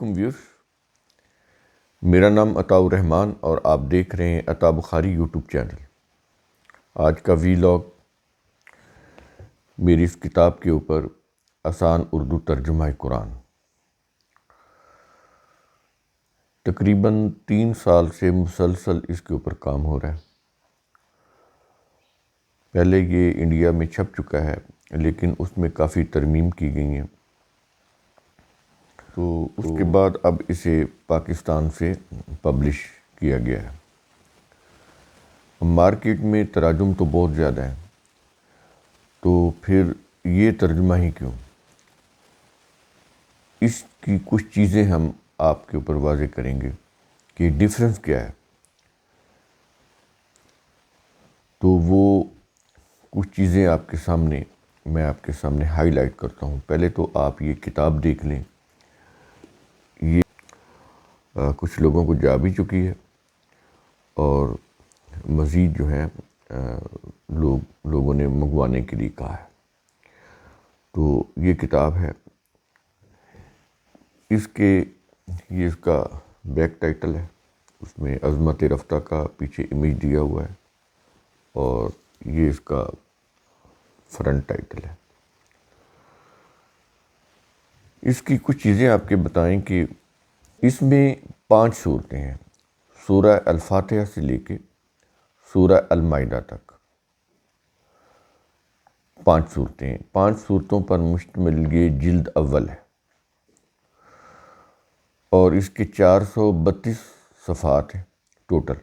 علیکم ویورز، میرا نام عطاء الرحمان اور آپ دیکھ رہے ہیں عطاء بخاری یوٹیوب چینل۔ آج کا ویلاگ میری اس کتاب کے اوپر آسان اردو ترجمہ قرآن۔ تقریباً 3 سال سے مسلسل اس کے اوپر کام ہو رہا ہے۔ پہلے یہ انڈیا میں چھپ چکا ہے لیکن اس میں کافی ترمیم کی گئی ہیں، تو اس کے بعد اب اسے پاکستان سے پبلش کیا گیا ہے۔ مارکیٹ میں تراجم تو بہت زیادہ ہیں، تو پھر یہ ترجمہ ہی کیوں؟ اس کی کچھ چیزیں ہم آپ کے اوپر واضح کریں گے کہ ڈیفرنس کیا ہے۔ تو وہ کچھ چیزیں میں آپ کے سامنے ہائی لائٹ کرتا ہوں۔ پہلے تو آپ یہ کتاب دیکھ لیں، یہ کچھ لوگوں کو جا بھی چکی ہے اور مزید جو ہے لوگوں نے منگوانے کے لیے کہا ہے۔ تو یہ کتاب ہے، اس کا بیک ٹائٹل ہے، اس میں عظمت رفتہ کا پیچھے امیج دیا ہوا ہے اور یہ اس کا فرنٹ ٹائٹل ہے۔ اس کی کچھ چیزیں آپ کے بتائیں کہ اس میں 5 صورتیں ہیں، سورہ الفاتحہ سے لے کے سورہ المائدہ تک 5 صورتیں ہیں۔ 5 صورتوں پر مشتمل یہ جلد اول ہے اور اس کے 432 صفحات ہیں ٹوٹل۔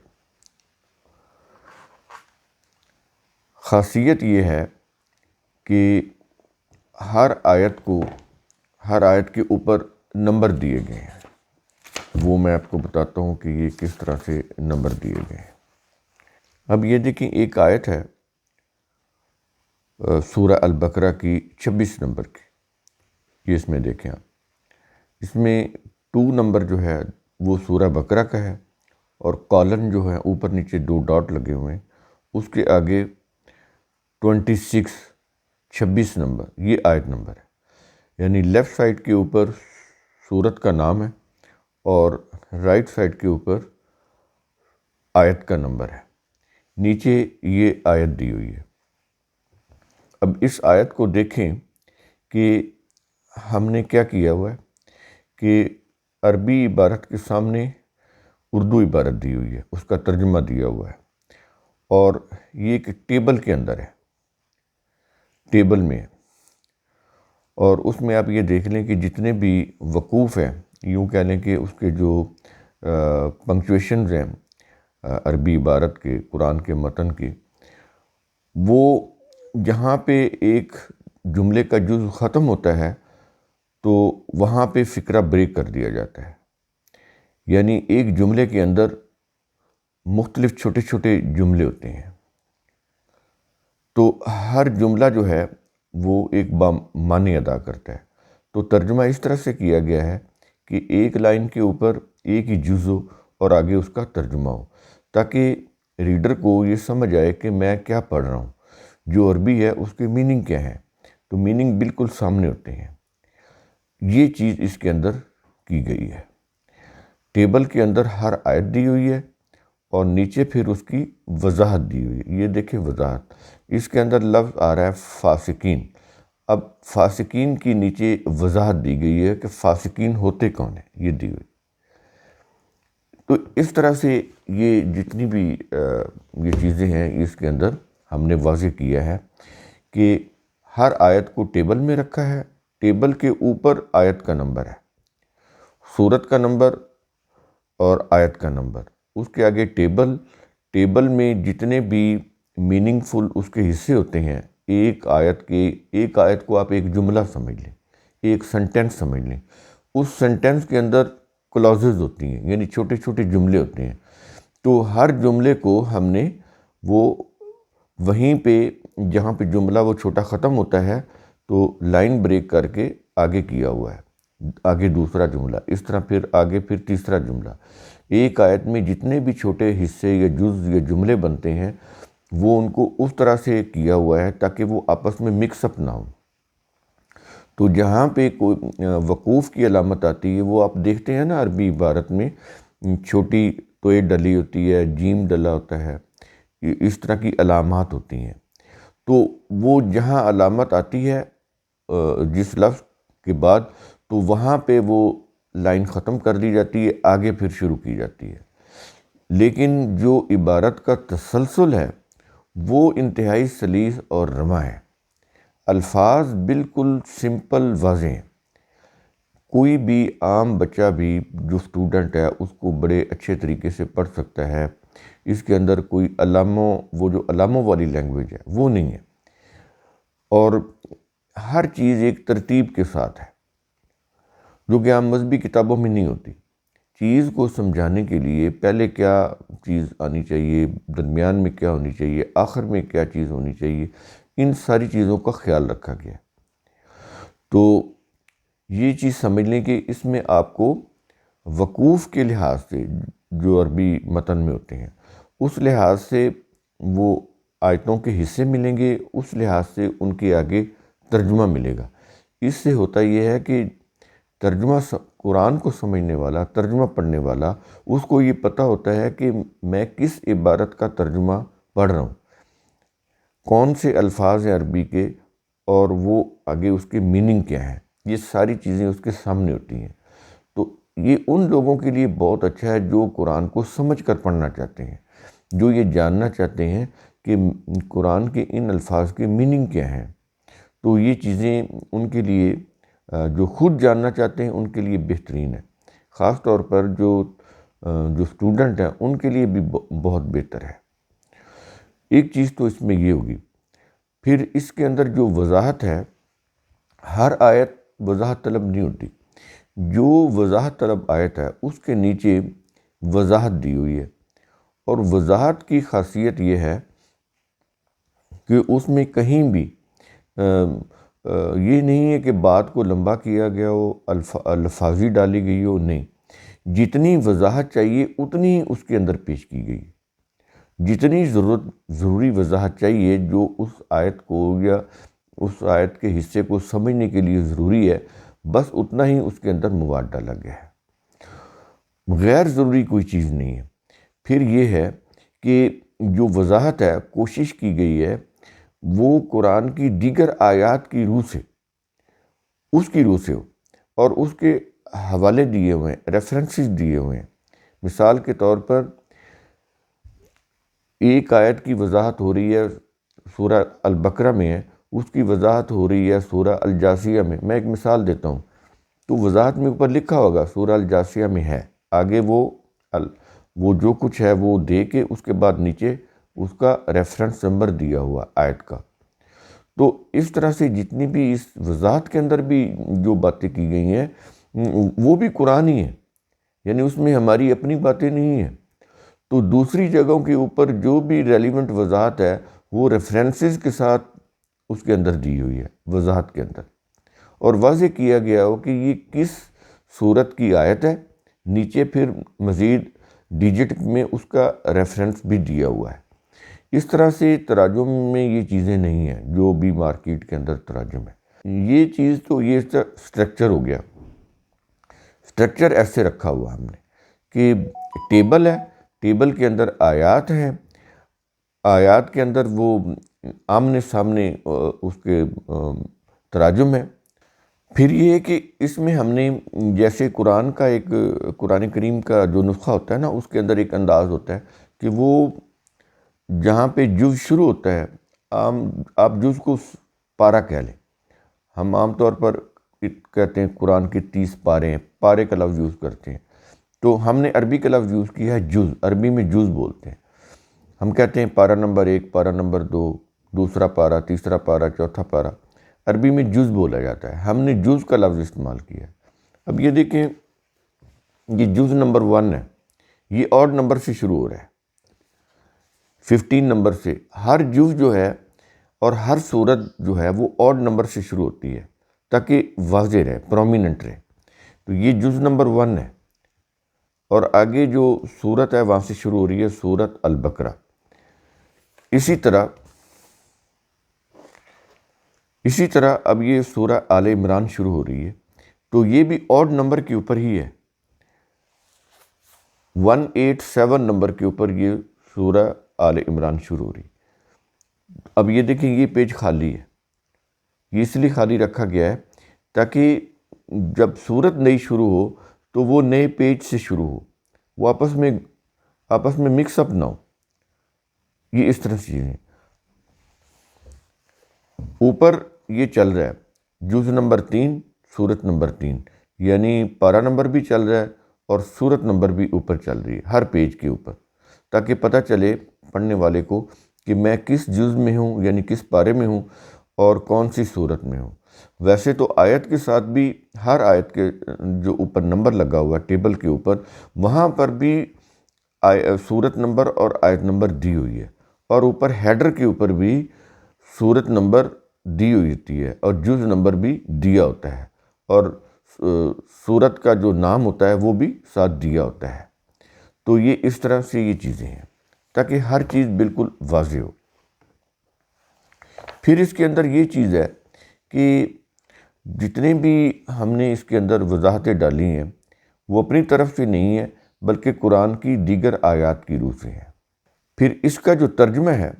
خاصیت یہ ہے کہ ہر آیت کے اوپر نمبر دیے گئے ہیں۔ وہ میں آپ کو بتاتا ہوں کہ یہ کس طرح سے نمبر دیے گئے ہیں۔ اب یہ دیکھیں، ایک آیت ہے سورہ البقرہ کی 26 نمبر کی، یہ اس میں دیکھیں آپ، اس میں 2 نمبر جو ہے وہ سورہ بقرہ کا ہے اور کالن جو ہے اوپر نیچے 2 ڈاٹ لگے ہوئے ہیں، اس کے آگے 26 نمبر، یہ آیت نمبر ہے۔ یعنی لیفٹ سائڈ کے اوپر سورت کا نام ہے اور رائٹ سائڈ کے اوپر آیت کا نمبر ہے، نیچے یہ آیت دی ہوئی ہے۔ اب اس آیت کو دیکھیں کہ ہم نے کیا کیا ہوا ہے کہ عربی عبارت کے سامنے اردو عبارت دی ہوئی ہے، اس کا ترجمہ دیا ہوا ہے اور یہ ایک ٹیبل کے اندر ہے، ٹیبل میں ہے، اور اس میں آپ یہ دیکھ لیں کہ جتنے بھی وقوف ہیں، یوں کہہ لیں کہ اس کے جو پنکچویشنز ہیں عربی عبارت کے، قرآن کے متن کے، وہ جہاں پہ ایک جملے کا جز ختم ہوتا ہے تو وہاں پہ فقرہ بریک کر دیا جاتا ہے۔ یعنی ایک جملے کے اندر مختلف چھوٹے چھوٹے جملے ہوتے ہیں، تو ہر جملہ جو ہے وہ ایک معنی ادا کرتا ہے۔ تو ترجمہ اس طرح سے کیا گیا ہے کہ ایک لائن کے اوپر ایک ہی جز ہو اور آگے اس کا ترجمہ ہو، تاکہ ریڈر کو یہ سمجھ آئے کہ میں کیا پڑھ رہا ہوں، جو عربی ہے اس کے میننگ کیا ہیں، تو میننگ بالکل سامنے ہوتے ہیں۔ یہ چیز اس کے اندر کی گئی ہے۔ ٹیبل کے اندر ہر آیت دی ہوئی ہے اور نیچے پھر اس کی وضاحت دی ہوئی ہے۔ یہ دیکھیں وضاحت، اس کے اندر لفظ آ رہا ہے فاسقین۔ اب فاسقین کی نیچے وضاحت دی گئی ہے کہ فاسقین ہوتے کون ہیں، یہ دی ہوئی۔ تو اس طرح سے یہ جتنی بھی یہ چیزیں ہیں اس کے اندر ہم نے واضح کیا ہے کہ ہر آیت کو ٹیبل میں رکھا ہے، ٹیبل کے اوپر آیت کا نمبر ہے، سورت کا نمبر اور آیت کا نمبر، اس کے آگے ٹیبل میں جتنے بھی میننگ فل اس کے حصے ہوتے ہیں، ایک آیت کو آپ ایک جملہ سمجھ لیں، ایک سنٹینس سمجھ لیں، اس سنٹینس کے اندر کلوزز ہوتی ہیں، یعنی چھوٹے چھوٹے جملے ہوتے ہیں۔ تو ہر جملے کو ہم نے وہیں پہ جہاں پہ جملہ وہ چھوٹا ختم ہوتا ہے تو لائن بریک کر کے آگے کیا ہوا ہے، آگے دوسرا جملہ، اس طرح پھر تیسرا جملہ۔ ایک آیت میں جتنے بھی چھوٹے حصے یا جز یا جملے بنتے ہیں وہ ان کو اس طرح سے کیا ہوا ہے تاکہ وہ آپس میں مکس اپ نہ ہوں۔ تو جہاں پہ کوئی وقوف کی علامت آتی ہے، وہ آپ دیکھتے ہیں نا عربی عبارت میں چھوٹی توئے ڈلی ہوتی ہے، جیم ڈلا ہوتا ہے، اس طرح کی علامات ہوتی ہیں۔ تو وہ جہاں علامت آتی ہے جس لفظ کے بعد، تو وہاں پہ وہ لائن ختم کر دی جاتی ہے، آگے پھر شروع کی جاتی ہے۔ لیکن جو عبارت کا تسلسل ہے وہ انتہائی سلیس اور رواں ہے، الفاظ بالکل سمپل واضح ہیں۔ کوئی بھی عام بچہ بھی جو اسٹوڈنٹ ہے اس کو بڑے اچھے طریقے سے پڑھ سکتا ہے۔ اس کے اندر کوئی وہ جو علاموں والی لینگویج ہے وہ نہیں ہے، اور ہر چیز ایک ترتیب کے ساتھ ہے جو کہ عام مذہبی کتابوں میں نہیں ہوتی۔ چیز کو سمجھانے کے لیے پہلے کیا چیز آنی چاہیے، درمیان میں کیا ہونی چاہیے، آخر میں کیا چیز ہونی چاہیے، ان ساری چیزوں کا خیال رکھا گیا۔ تو یہ چیز سمجھ لیں کہ اس میں آپ کو وقوف کے لحاظ سے جو عربی متن میں ہوتے ہیں اس لحاظ سے وہ آیتوں کے حصے ملیں گے، اس لحاظ سے ان کے آگے ترجمہ ملے گا۔ اس سے ہوتا یہ ہے کہ ترجمہ قرآن کو سمجھنے والا، ترجمہ پڑھنے والا، اس کو یہ پتہ ہوتا ہے کہ میں کس عبارت کا ترجمہ پڑھ رہا ہوں، کون سے الفاظ ہیں عربی کے، اور وہ آگے اس کے میننگ کیا ہیں، یہ ساری چیزیں اس کے سامنے ہوتی ہیں۔ تو یہ ان لوگوں کے لیے بہت اچھا ہے جو قرآن کو سمجھ کر پڑھنا چاہتے ہیں، جو یہ جاننا چاہتے ہیں کہ قرآن کے ان الفاظ کے میننگ کیا ہیں۔ تو یہ چیزیں ان کے لیے، جو خود جاننا چاہتے ہیں ان کے لیے بہترین ہے، خاص طور پر جو اسٹوڈنٹ ہیں ان کے لیے بھی بہت بہتر ہے۔ ایک چیز تو اس میں یہ ہوگی۔ پھر اس کے اندر جو وضاحت ہے، ہر آیت وضاحت طلب نہیں ہوتی، جو وضاحت طلب آیت ہے اس کے نیچے وضاحت دی ہوئی ہے، اور وضاحت کی خاصیت یہ ہے کہ اس میں کہیں بھی یہ نہیں ہے کہ بات کو لمبا کیا گیا ہو، الفاظی ڈالی گئی ہو، نہیں، جتنی وضاحت چاہیے اتنی ہی اس کے اندر پیش کی گئی، جتنی ضروری وضاحت چاہیے جو اس آیت کو یا اس آیت کے حصے کو سمجھنے کے لیے ضروری ہے، بس اتنا ہی اس کے اندر مواد ڈالا گیا ہے، غیر ضروری کوئی چیز نہیں ہے۔ پھر یہ ہے کہ جو وضاحت ہے، کوشش کی گئی ہے وہ قرآن کی دیگر آیات کی روح سے، اس کی روح سے ہو، اور اس کے حوالے دیے ہوئے ہیں، ریفرنسز دیے ہوئے ہیں۔ مثال کے طور پر ایک آیت کی وضاحت ہو رہی ہے سورہ البقرہ میں ہے، اس کی وضاحت ہو رہی ہے سورہ الجاثیہ میں۔ میں ایک مثال دیتا ہوں، تو وضاحت میں اوپر لکھا ہوگا سورہ الجاثیہ میں ہے، آگے وہ جو کچھ ہے وہ دے کے اس کے بعد نیچے اس کا ریفرنس نمبر دیا ہوا آیت کا۔ تو اس طرح سے جتنی بھی اس وضاحت کے اندر بھی جو باتیں کی گئی ہیں وہ بھی قرآن ہی ہیں، یعنی اس میں ہماری اپنی باتیں نہیں ہیں۔ تو دوسری جگہوں کے اوپر جو بھی ریلیونٹ وضاحت ہے وہ ریفرنسز کے ساتھ اس کے اندر دی ہوئی ہے، وضاحت کے اندر، اور واضح کیا گیا ہو کہ یہ کس صورت کی آیت ہے، نیچے پھر مزید ڈیجٹ میں اس کا ریفرنس بھی دیا ہوا ہے۔ اس طرح سے تراجم میں یہ چیزیں نہیں ہیں جو بھی مارکیٹ کے اندر تراجم ہے۔ یہ چیز تو یہ سٹرکچر ہو گیا، سٹرکچر ایسے رکھا ہوا ہم نے کہ ٹیبل ہے، ٹیبل کے اندر آیات ہیں، آیات کے اندر وہ آمنے سامنے اس کے تراجم ہے۔ پھر یہ ہے کہ اس میں ہم نے جیسے قرآن کریم کا جو نسخہ ہوتا ہے نا، اس کے اندر ایک انداز ہوتا ہے کہ وہ جہاں پہ جز شروع ہوتا ہے، آپ جز کو پارہ کہہ لیں، ہم عام طور پر کہتے ہیں قرآن کے 30 پارے ہیں، پارے کا لفظ یوز کرتے ہیں، تو ہم نے عربی کا لفظ یوز کیا ہے جز، عربی میں جز بولتے ہیں۔ ہم کہتے ہیں پارہ نمبر 1، پارہ نمبر 2، دوسرا پارہ، تیسرا پارہ، چوتھا پارہ، عربی میں جز بولا جاتا ہے، ہم نے جز کا لفظ استعمال کیا ہے۔ اب یہ دیکھیں، یہ جز نمبر 1 ہے، یہ آڈ نمبر سے شروع ہو رہا ہے، 15 نمبر سے۔ ہر جز جو ہے اور ہر صورت جو ہے وہ آڈ نمبر سے شروع ہوتی ہے تاکہ واضح رہے، پرومیننٹ رہے۔ تو یہ جز نمبر 1 ہے، اور آگے جو صورت ہے وہاں سے شروع ہو رہی ہے سورۃ البقرہ۔ اسی اسی طرح اب یہ سورہ آل عمران شروع ہو رہی ہے تو یہ بھی آڈ نمبر کے اوپر ہی ہے، 187 نمبر کے اوپر یہ سورہ آل عمران شروع ہو رہی ہے۔ اب یہ دیکھیں یہ پیج خالی ہے، یہ اس لیے خالی رکھا گیا ہے تاکہ جب سورت نئی شروع ہو تو وہ نئے پیج سے شروع ہو، وہ آپس میں مکس اپ نہ ہو۔ یہ اس طرح سے چیزیں اوپر یہ چل رہا ہے، جز نمبر 3 سورت نمبر 3، یعنی پارہ نمبر بھی چل رہا ہے اور سورت نمبر بھی اوپر چل رہی ہے ہر پیج کے اوپر، تاکہ پتہ چلے پڑھنے والے کو کہ میں کس جز میں ہوں، یعنی کس پارے میں ہوں اور کون سی سورت میں ہوں۔ ویسے تو آیت کے ساتھ بھی ہر آیت کے جو اوپر نمبر لگا ہوا ہے ٹیبل کے اوپر، وہاں پر بھی سورت نمبر اور آیت نمبر دی ہوئی ہے، اور اوپر ہیڈر کے اوپر بھی سورت نمبر دی ہوئی ہوتی ہے اور جز نمبر بھی دیا ہوتا ہے، اور سورت کا جو نام ہوتا ہے وہ بھی ساتھ دیا ہوتا ہے۔ تو یہ اس طرح سے یہ چیزیں ہیں تاکہ ہر چیز بالکل واضح ہو۔ پھر اس کے اندر یہ چیز ہے کہ جتنے بھی ہم نے اس کے اندر وضاحتیں ڈالی ہیں وہ اپنی طرف سے نہیں ہے بلکہ قرآن کی دیگر آیات کی روح سے ہے۔ پھر اس کا جو ترجمہ ہے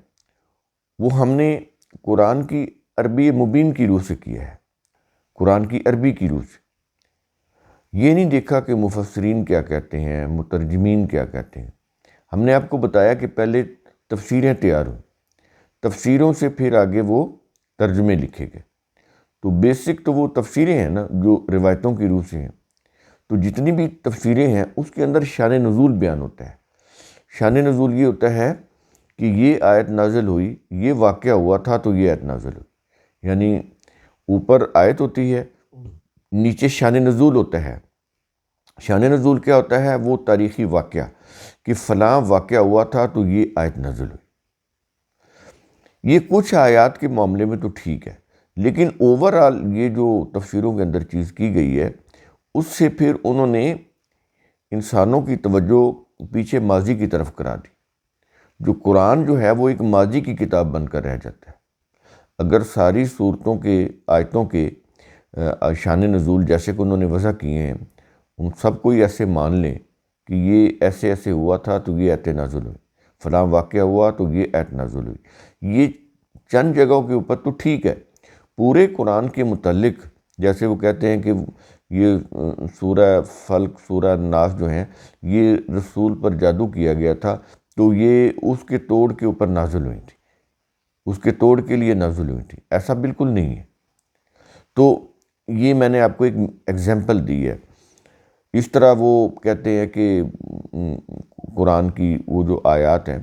وہ ہم نے قرآن کی عربی مبین کی روح سے کیا ہے، قرآن کی عربی کی روح سے۔ یہ نہیں دیکھا کہ مفسرین کیا کہتے ہیں، مترجمین کیا کہتے ہیں۔ ہم نے آپ کو بتایا کہ پہلے تفسیریں تیار ہوں، تفسیروں سے پھر آگے وہ ترجمے لکھے گئے۔ تو بیسک تو وہ تفسیریں ہیں نا جو روایتوں کی روح سے ہیں، تو جتنی بھی تفسیریں ہیں اس کے اندر شان نزول بیان ہوتا ہے۔ شان نزول یہ ہوتا ہے کہ یہ آیت نازل ہوئی، یہ واقعہ ہوا تھا تو یہ آیت نازل ہوئی، یعنی اوپر آیت ہوتی ہے، نیچے شان نزول ہوتا ہے۔ شان نزول کیا ہوتا ہے؟ وہ تاریخی واقعہ کہ فلاں واقعہ ہوا تھا تو یہ آیت نازل ہوئی۔ یہ کچھ آیات کے معاملے میں تو ٹھیک ہے، لیکن اوورآل یہ جو تفسیروں کے اندر چیز کی گئی ہے اس سے پھر انہوں نے انسانوں کی توجہ پیچھے ماضی کی طرف کرا دی۔ جو قرآن جو ہے وہ ایک ماضی کی کتاب بن کر رہ جاتا ہے۔ اگر ساری صورتوں کے آیتوں کے شان نزول جیسے کہ انہوں نے وضع کیے ہیں ان سب کو ایسے مان لیں کہ یہ ایسے ایسے ہوا تھا تو یہ آیت نازل ہوئی، فلاں واقعہ ہوا تو یہ آیت نازل ہوئی، یہ چند جگہوں کے اوپر تو ٹھیک ہے۔ پورے قرآن کے متعلق جیسے وہ کہتے ہیں کہ یہ سورہ فلق سورہ ناس جو ہیں یہ رسول پر جادو کیا گیا تھا تو یہ اس کے توڑ کے اوپر نازل ہوئی تھی، اس کے توڑ کے لیے نازل ہوئی تھی، ایسا بالکل نہیں ہے۔ تو یہ میں نے آپ کو ایک ایگزامپل دی ہے۔ اس طرح وہ کہتے ہیں کہ قرآن کی وہ جو آیات ہیں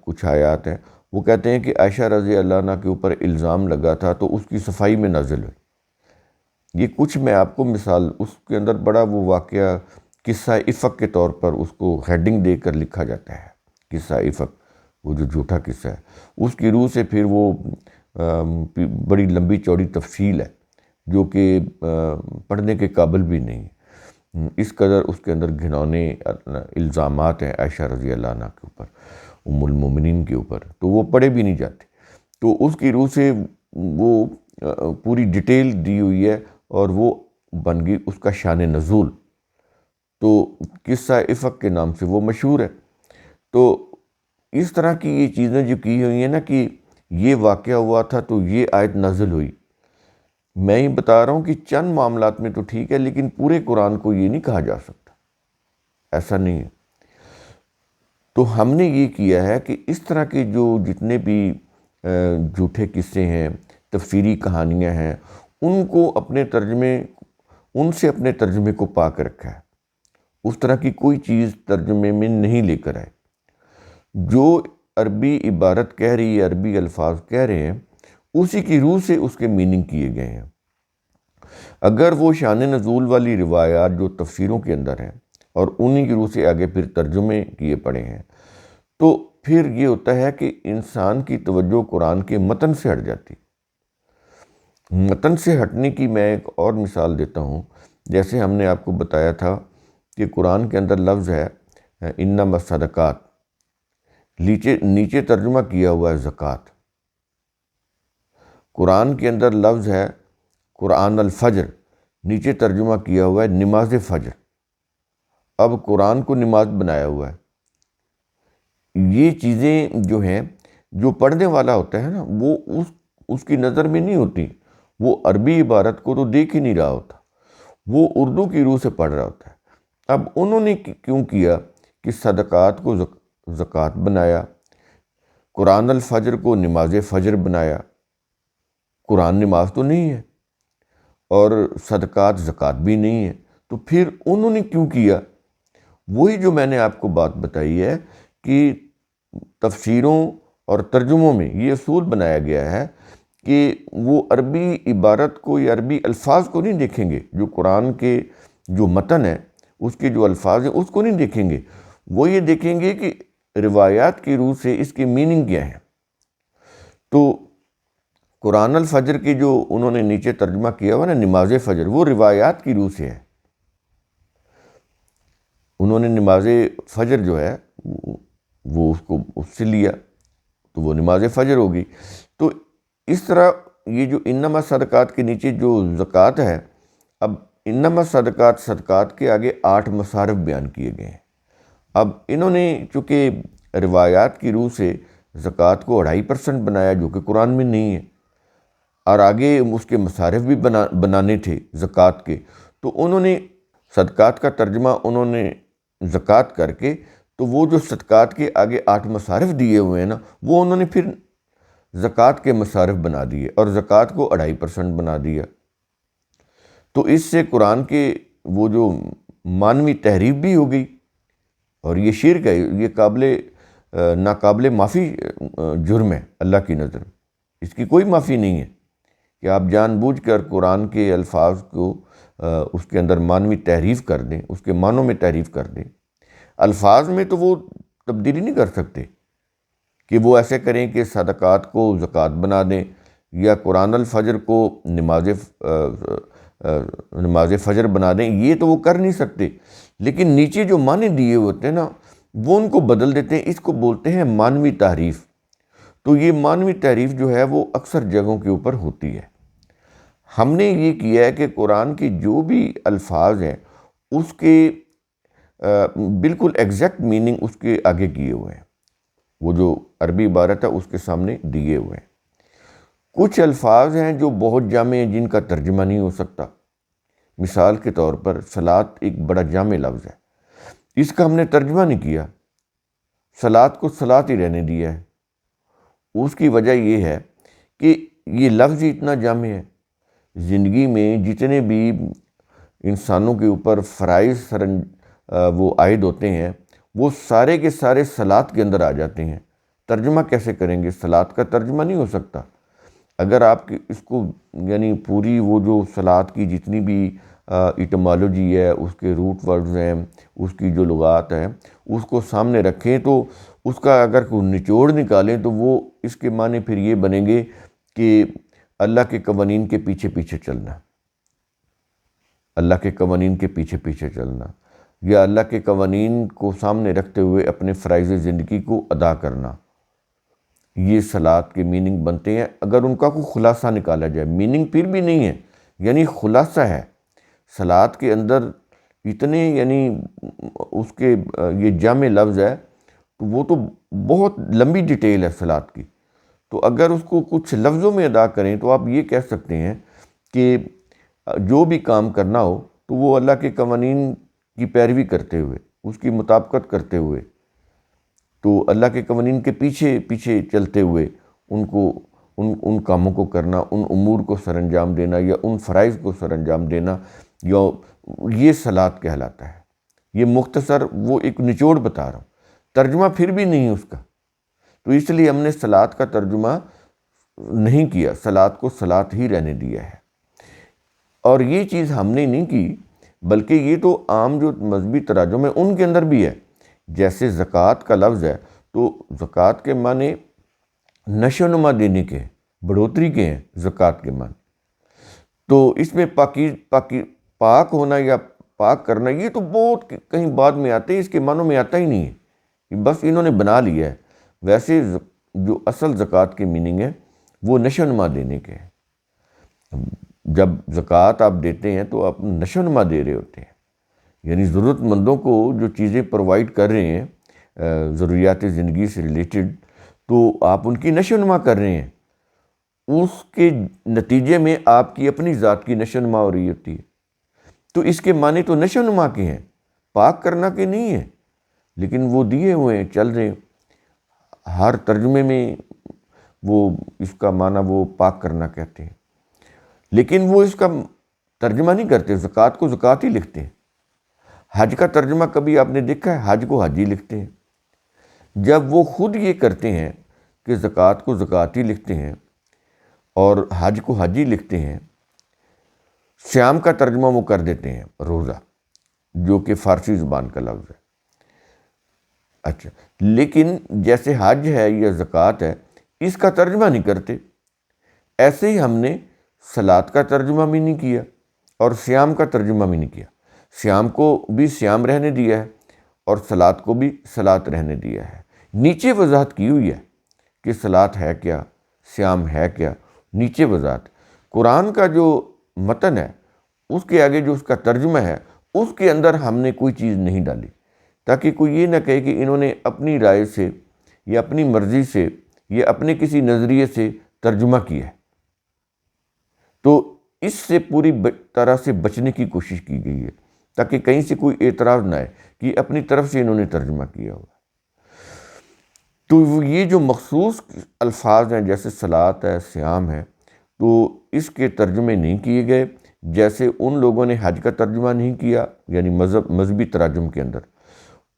کچھ آیات ہیں وہ کہتے ہیں کہ عائشہ رضی اللہ عنہ کے اوپر الزام لگا تھا تو اس کی صفائی میں نازل ہوئی۔ یہ کچھ میں آپ کو مثال اس کے اندر بڑا وہ واقعہ قصہ افک کے طور پر اس کو ہیڈنگ دے کر لکھا جاتا ہے، قصہ افک، وہ جو جھوٹا قصہ ہے اس کی روح سے پھر وہ بڑی لمبی چوڑی تفصیل ہے جو کہ پڑھنے کے قابل بھی نہیں ہے۔ اس قدر اس کے اندر گھنونے الزامات ہیں عائشہ رضی اللہ عنہ کے اوپر، ام المومنین کے اوپر، تو وہ پڑھے بھی نہیں جاتے۔ تو اس کی روح سے وہ پوری ڈیٹیل دی ہوئی ہے اور وہ بن گئی اس کا شان نزول، تو قصہ افک کے نام سے وہ مشہور ہے۔ تو اس طرح کی یہ چیزیں جو کی ہوئی ہیں نا کہ یہ واقعہ ہوا تھا تو یہ آیت نازل ہوئی، میں ہی بتا رہا ہوں کہ چند معاملات میں تو ٹھیک ہے لیکن پورے قرآن کو یہ نہیں کہا جا سکتا، ایسا نہیں ہے۔ تو ہم نے یہ کیا ہے کہ اس طرح کے جو جتنے بھی جھوٹے قصے ہیں، تفسیری کہانیاں ہیں، ان کو اپنے ترجمے، ان سے اپنے ترجمے کو پاک رکھا ہے۔ اس طرح کی کوئی چیز ترجمے میں نہیں لے کر آئے۔ جو عربی عبارت کہہ رہی ہے، عربی الفاظ کہہ رہے ہیں، اسی کی روح سے اس کے میننگ کیے گئے ہیں۔ اگر وہ شان نزول والی روایات جو تفسیروں کے اندر ہیں اور انہی کی روح سے آگے پھر ترجمے کیے پڑے ہیں تو پھر یہ ہوتا ہے کہ انسان کی توجہ قرآن کے متن سے ہٹ جاتی۔ متن سے ہٹنے کی میں ایک اور مثال دیتا ہوں۔ جیسے ہم نے آپ کو بتایا تھا کہ قرآن کے اندر لفظ ہے انما الصدقات، نیچے ترجمہ کیا ہوا ہے زکوٰۃ۔ قرآن کے اندر لفظ ہے قرآن الفجر، نیچے ترجمہ کیا ہوا ہے نماز فجر۔ اب قرآن کو نماز بنایا ہوا ہے۔ یہ چیزیں جو ہیں، جو پڑھنے والا ہوتا ہے نا، وہ اس کی نظر میں نہیں ہوتی، وہ عربی عبارت کو تو دیکھ ہی نہیں رہا ہوتا، وہ اردو کی روح سے پڑھ رہا ہوتا ہے۔ اب انہوں نے کیوں کیا کہ صدقات کو زکوٰۃ بنایا، قرآن الفجر کو نماز فجر بنایا؟ قرآن نماز تو نہیں ہے اور صدقات زکوٰۃ بھی نہیں ہے، تو پھر انہوں نے کیوں کیا؟ وہی جو میں نے آپ کو بات بتائی ہے کہ تفسیروں اور ترجموں میں یہ اصول بنایا گیا ہے کہ وہ عربی عبارت کو یا عربی الفاظ کو نہیں دیکھیں گے، جو قرآن کے جو متن ہے اس کے جو الفاظ ہیں اس کو نہیں دیکھیں گے، وہ یہ دیکھیں گے کہ روایات کی روح سے اس کی میننگ کیا ہے۔ تو قرآن الفجر کی جو انہوں نے نیچے ترجمہ کیا ہوا نا نماز فجر، وہ روایات کی روح سے ہے۔ انہوں نے نماز فجر جو ہے وہ اس کو اس سے لیا، تو وہ نماز فجر ہوگی۔ تو اس طرح یہ جو انما صدقات کے نیچے جو زکوٰۃ ہے، اب انما صدقات کے آگے 8 مصارف بیان کیے گئے ہیں۔ اب انہوں نے چونکہ روایات کی روح سے زکوٰۃ کو 2.5% بنایا، جو کہ قرآن میں نہیں ہے، اور آگے اس کے مصارف بھی بنانے تھے زکوٰۃ کے، تو انہوں نے صدقات کا ترجمہ انہوں نے زکوٰۃ کر کے، تو وہ جو صدقات کے آگے 8 مصارف دیے ہوئے ہیں نا، وہ انہوں نے پھر زکوٰۃ کے مصارف بنا دیے اور زکوٰۃ کو 2.5% بنا دیا۔ تو اس سے قرآن کے وہ جو معنوی تحریف بھی ہو گئی، اور یہ شرک ہے، یہ ناقابل معافی جرم ہے اللہ کی نظر میں، اس کی کوئی معافی نہیں ہے کہ آپ جان بوجھ کر قرآن کے الفاظ کو اس کے اندر معنوی تحریف کر دیں، اس کے معنوں میں تحریف کر دیں۔ الفاظ میں تو وہ تبدیلی نہیں کر سکتے کہ وہ ایسے کریں کہ صدقات کو زکوٰۃ بنا دیں یا قرآن الفجر کو نماز فجر بنا دیں، یہ تو وہ کر نہیں سکتے، لیکن نیچے جو معنی دیے ہوتے ہیں نا وہ ان کو بدل دیتے ہیں، اس کو بولتے ہیں معنوی تحریف۔ تو یہ معنوی تحریف جو ہے وہ اکثر جگہوں کے اوپر ہوتی ہے۔ ہم نے یہ کیا ہے کہ قرآن کی جو بھی الفاظ ہیں اس کے بالکل ایگزیکٹ میننگ اس کے آگے کیے ہوئے ہیں، وہ جو عربی عبارت ہے اس کے سامنے دیے ہوئے ہیں۔ کچھ الفاظ ہیں جو بہت جامع ہیں، جن کا ترجمہ نہیں ہو سکتا۔ مثال کے طور پر صلاۃ ایک بڑا جامع لفظ ہے، اس کا ہم نے ترجمہ نہیں کیا، صلاۃ کو صلاۃ ہی رہنے دیا ہے۔ اس کی وجہ یہ ہے کہ یہ لفظ ہی اتنا جامع ہے، زندگی میں جتنے بھی انسانوں کے اوپر فرائض وہ عائد ہوتے ہیں، وہ سارے کے سارے صلاۃ کے اندر آ جاتے ہیں۔ ترجمہ کیسے کریں گے؟ صلاۃ کا ترجمہ نہیں ہو سکتا۔ اگر آپ اس کو یعنی پوری وہ جو صلاۃ کی جتنی بھی ایٹمالوجی ہے، اس کے روٹ ورڈز ہیں، اس کی جو لغات ہیں، اس کو سامنے رکھیں تو اس کا اگر کوئی نچوڑ نکالیں تو وہ اس کے معنی پھر یہ بنیں گے کہ اللہ کے قوانین کے پیچھے پیچھے چلنا، اللہ کے قوانین کے پیچھے پیچھے چلنا، یا اللہ کے قوانین کو سامنے رکھتے ہوئے اپنے فرائض زندگی کو ادا کرنا، یہ صلاۃ کے میننگ بنتے ہیں۔ اگر ان کا کوئی خلاصہ نکالا جائے، میننگ پھر بھی نہیں ہے، یعنی خلاصہ ہے صلاۃ کے اندر اتنے، یعنی اس کے یہ جامع لفظ ہے تو وہ تو بہت لمبی ڈیٹیل ہے صلاۃ کی، تو اگر اس کو کچھ لفظوں میں ادا کریں تو آپ یہ کہہ سکتے ہیں کہ جو بھی کام کرنا ہو تو وہ اللہ کے قوانین کی پیروی کرتے ہوئے، اس کی مطابقت کرتے ہوئے، تو اللہ کے قوانین کے پیچھے پیچھے چلتے ہوئے ان کاموں کو کرنا، ان امور کو سر انجام دینا یا ان فرائض کو سر انجام دینا، یا یہ صلاۃ کہلاتا ہے۔ یہ مختصر وہ ایک نچوڑ بتا رہا ہوں، ترجمہ پھر بھی نہیں اس کا، تو اس لیے ہم نے صلاۃ کا ترجمہ نہیں کیا، صلاۃ کو صلاۃ ہی رہنے دیا ہے۔ اور یہ چیز ہم نے نہیں کی، بلکہ یہ تو عام جو مذہبی تراجم ہے ان کے اندر بھی ہے۔ جیسے زکوٰۃ کا لفظ ہے تو زکوٰۃ کے معنی نشو و نما دینے کے، بڑھوتری کے ہیں زکوٰۃ کے معنی، تو اس میں پاک ہونا یا پاک کرنا یہ تو بہت کہیں بعد میں آتے ہیں، اس کے معنوں میں آتا ہی نہیں ہے، بس انہوں نے بنا لیا ہے۔ ویسے جو اصل زکوٰۃ کی میننگ ہے وہ نشو و نما دینے کے ہے۔ جب زکوٰۃ آپ دیتے ہیں تو آپ نشو و نما دے رہے ہوتے ہیں، یعنی ضرورت مندوں کو جو چیزیں پرووائڈ کر رہے ہیں ضروریات زندگی سے ریلیٹڈ، تو آپ ان کی نشو و نما کر رہے ہیں، اس کے نتیجے میں آپ کی اپنی ذات کی نشو و نما ہو رہی ہوتی ہے۔ تو اس کے معنی تو نشو و نما کے ہیں، پاک کرنا کے نہیں ہیں، لیکن وہ دیے ہوئے ہیں، چل رہے ہیں۔ ہر ترجمے میں وہ اس کا معنی وہ پاک کرنا کہتے ہیں، لیکن وہ اس کا ترجمہ نہیں کرتے، زکوٰۃ کو زکوٰۃ ہی لکھتے ہیں۔ حج کا ترجمہ کبھی آپ نے دیکھا ہے؟ حج کو حج ہی لکھتے ہیں۔ جب وہ خود یہ کرتے ہیں کہ زکوٰۃ کو زکوٰۃ ہی لکھتے ہیں اور حج کو حج ہی لکھتے ہیں، صیام کا ترجمہ وہ کر دیتے ہیں روزہ، جو کہ فارسی زبان کا لفظ ہے۔ اچھا، لیکن جیسے حج ہے یا زکوٰۃ ہے، اس کا ترجمہ نہیں کرتے۔ ایسے ہی ہم نے صلاۃ کا ترجمہ بھی نہیں کیا اور صیام کا ترجمہ بھی نہیں کیا۔ صیام کو بھی صیام رہنے دیا ہے اور صلاۃ کو بھی صلاۃ رہنے دیا ہے۔ نیچے وضاحت کی ہوئی ہے کہ صلاۃ ہے کیا، صیام ہے کیا، نیچے وضاحت۔ قرآن کا جو متن ہے اس کے آگے جو اس کا ترجمہ ہے، اس کے اندر ہم نے کوئی چیز نہیں ڈالی، تاکہ کوئی یہ نہ کہے کہ انہوں نے اپنی رائے سے یا اپنی مرضی سے یا اپنے کسی نظریے سے ترجمہ کیا ہے۔ تو اس سے پوری طرح سے بچنے کی کوشش کی گئی ہے، تاکہ کہیں سے کوئی اعتراض نہ آئے کہ اپنی طرف سے انہوں نے ترجمہ کیا ہوا۔ تو یہ جو مخصوص الفاظ ہیں جیسے صلاۃ ہے، صیام ہے، تو اس کے ترجمے نہیں کیے گئے، جیسے ان لوگوں نے حج کا ترجمہ نہیں کیا، یعنی مذہبی تراجم کے اندر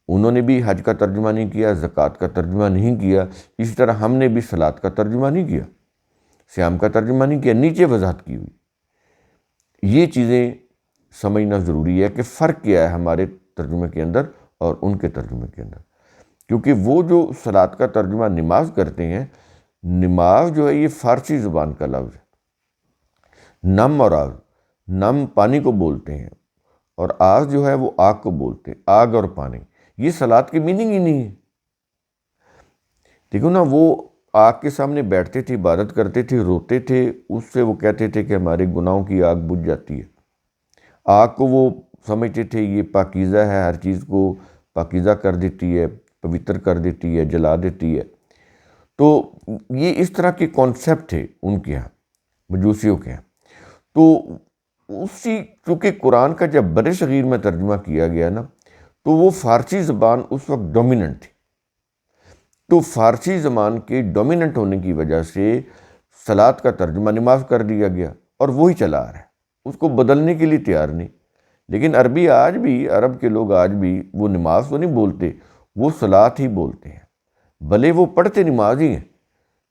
انہوں نے بھی حج کا ترجمہ نہیں کیا، زکوٰۃ کا ترجمہ نہیں کیا، اسی طرح ہم نے بھی صلاۃ کا ترجمہ نہیں کیا، صیام کا ترجمہ نہیں کیا، نیچے وضاحت کی ہوئی۔ یہ چیزیں سمجھنا ضروری ہے کہ فرق کیا ہے ہمارے ترجمے کے اندر اور ان کے ترجمے کے اندر، کیونکہ وہ جو صلاۃ کا ترجمہ نماز کرتے ہیں، نماز جو ہے یہ فارسی زبان کا لفظ ہے۔ نم اور آگ، نم پانی کو بولتے ہیں اور آگ جو ہے وہ آگ کو بولتے ہیں، آگ اور پانی، یہ صلاۃ کی میننگ ہی نہیں ہے۔ دیکھو نا، وہ آگ کے سامنے بیٹھتے تھے، عبادت کرتے تھے، روتے تھے، اس سے وہ کہتے تھے کہ ہمارے گناہوں کی آگ بجھ جاتی ہے۔ آگ کو وہ سمجھتے تھے یہ پاکیزہ ہے، ہر چیز کو پاکیزہ کر دیتی ہے، پوتر کر دیتی ہے، جلا دیتی ہے۔ تو یہ اس طرح کے کانسیپٹ تھے ان کے ہاں، مجوسیوں کے ہاں۔ تو چونکہ قرآن کا جب بر صغیر میں ترجمہ کیا گیا نا، تو وہ فارسی زبان اس وقت ڈومیننٹ تھی۔ تو فارسی زبان کے ڈومیننٹ ہونے کی وجہ سے صلاۃ کا ترجمہ نماز کر دیا گیا اور وہی چلا آ رہا ہے، اس کو بدلنے کے لیے تیار نہیں۔ لیکن عربی آج بھی، عرب کے لوگ آج بھی وہ نماز تو نہیں بولتے، وہ صلاۃ ہی بولتے ہیں، بھلے وہ پڑھتے نماز ہی ہیں،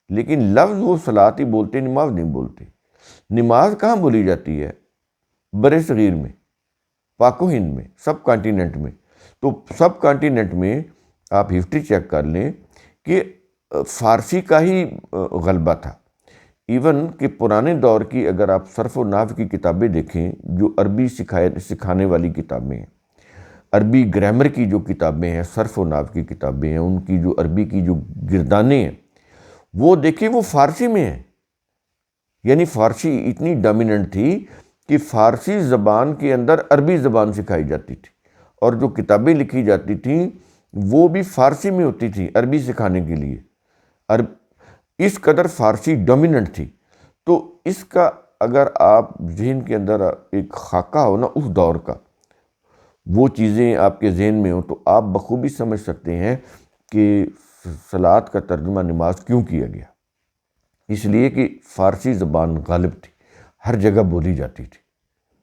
لیکن لفظ وہ صلاۃ ہی بولتے، نماز نہیں بولتے۔ نماز کہاں بولی جاتی ہے؟ بر صغیر میں، پاک و ہند میں، سب کانٹیننٹ میں۔ تو سب کانٹیننٹ میں آپ ہسٹری چیک کر لیں کہ فارسی کا ہی غلبہ تھا۔ ایون کہ پرانے دور کی اگر آپ صرف و نحو کی کتابیں دیکھیں، جو عربی سکھانے والی کتابیں ہیں، عربی گرامر کی جو کتابیں ہیں، صرف و نحو کی کتابیں ہیں، ان کی جو عربی کی جو گردانیں ہیں، وہ دیکھیں وہ فارسی میں ہیں۔ یعنی فارسی اتنی ڈومیننٹ تھی کہ فارسی زبان کے اندر عربی زبان سکھائی جاتی تھی، اور جو کتابیں لکھی جاتی تھیں وہ بھی فارسی میں ہوتی تھی عربی سکھانے کے لیے۔ اس قدر فارسی ڈومیننٹ تھی۔ تو اس کا اگر آپ ذہن کے اندر ایک خاکہ ہو نا اس دور کا، وہ چیزیں آپ کے ذہن میں ہوں، تو آپ بخوبی سمجھ سکتے ہیں کہ صلاۃ کا ترجمہ نماز کیوں کیا گیا۔ اس لیے کہ فارسی زبان غالب تھی، ہر جگہ بولی جاتی تھی۔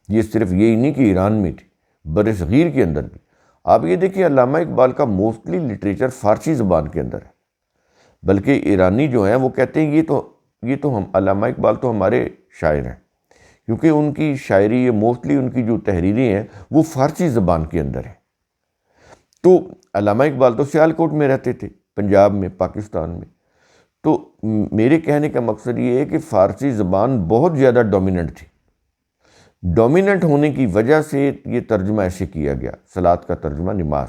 یہ صرف یہی نہیں کہ ایران میں تھی، بر صغیر کے اندر بھی۔ آپ یہ دیکھیں علامہ اقبال کا موسٹلی لٹریچر فارسی زبان کے اندر ہے، بلکہ ایرانی جو ہیں وہ کہتے ہیں یہ تو ہم علامہ اقبال تو ہمارے شاعر ہیں، کیونکہ ان کی شاعری موسٹلی ان کی جو تحریریں ہیں وہ فارسی زبان کے اندر ہیں۔ تو علامہ اقبال تو سیالکوٹ میں رہتے تھے، پنجاب میں، پاکستان میں۔ تو میرے کہنے کا مقصد یہ ہے کہ فارسی زبان بہت زیادہ ڈومیننٹ تھی۔ ڈومیننٹ ہونے کی وجہ سے یہ ترجمہ ایسے کیا گیا، صلاۃ کا ترجمہ نماز،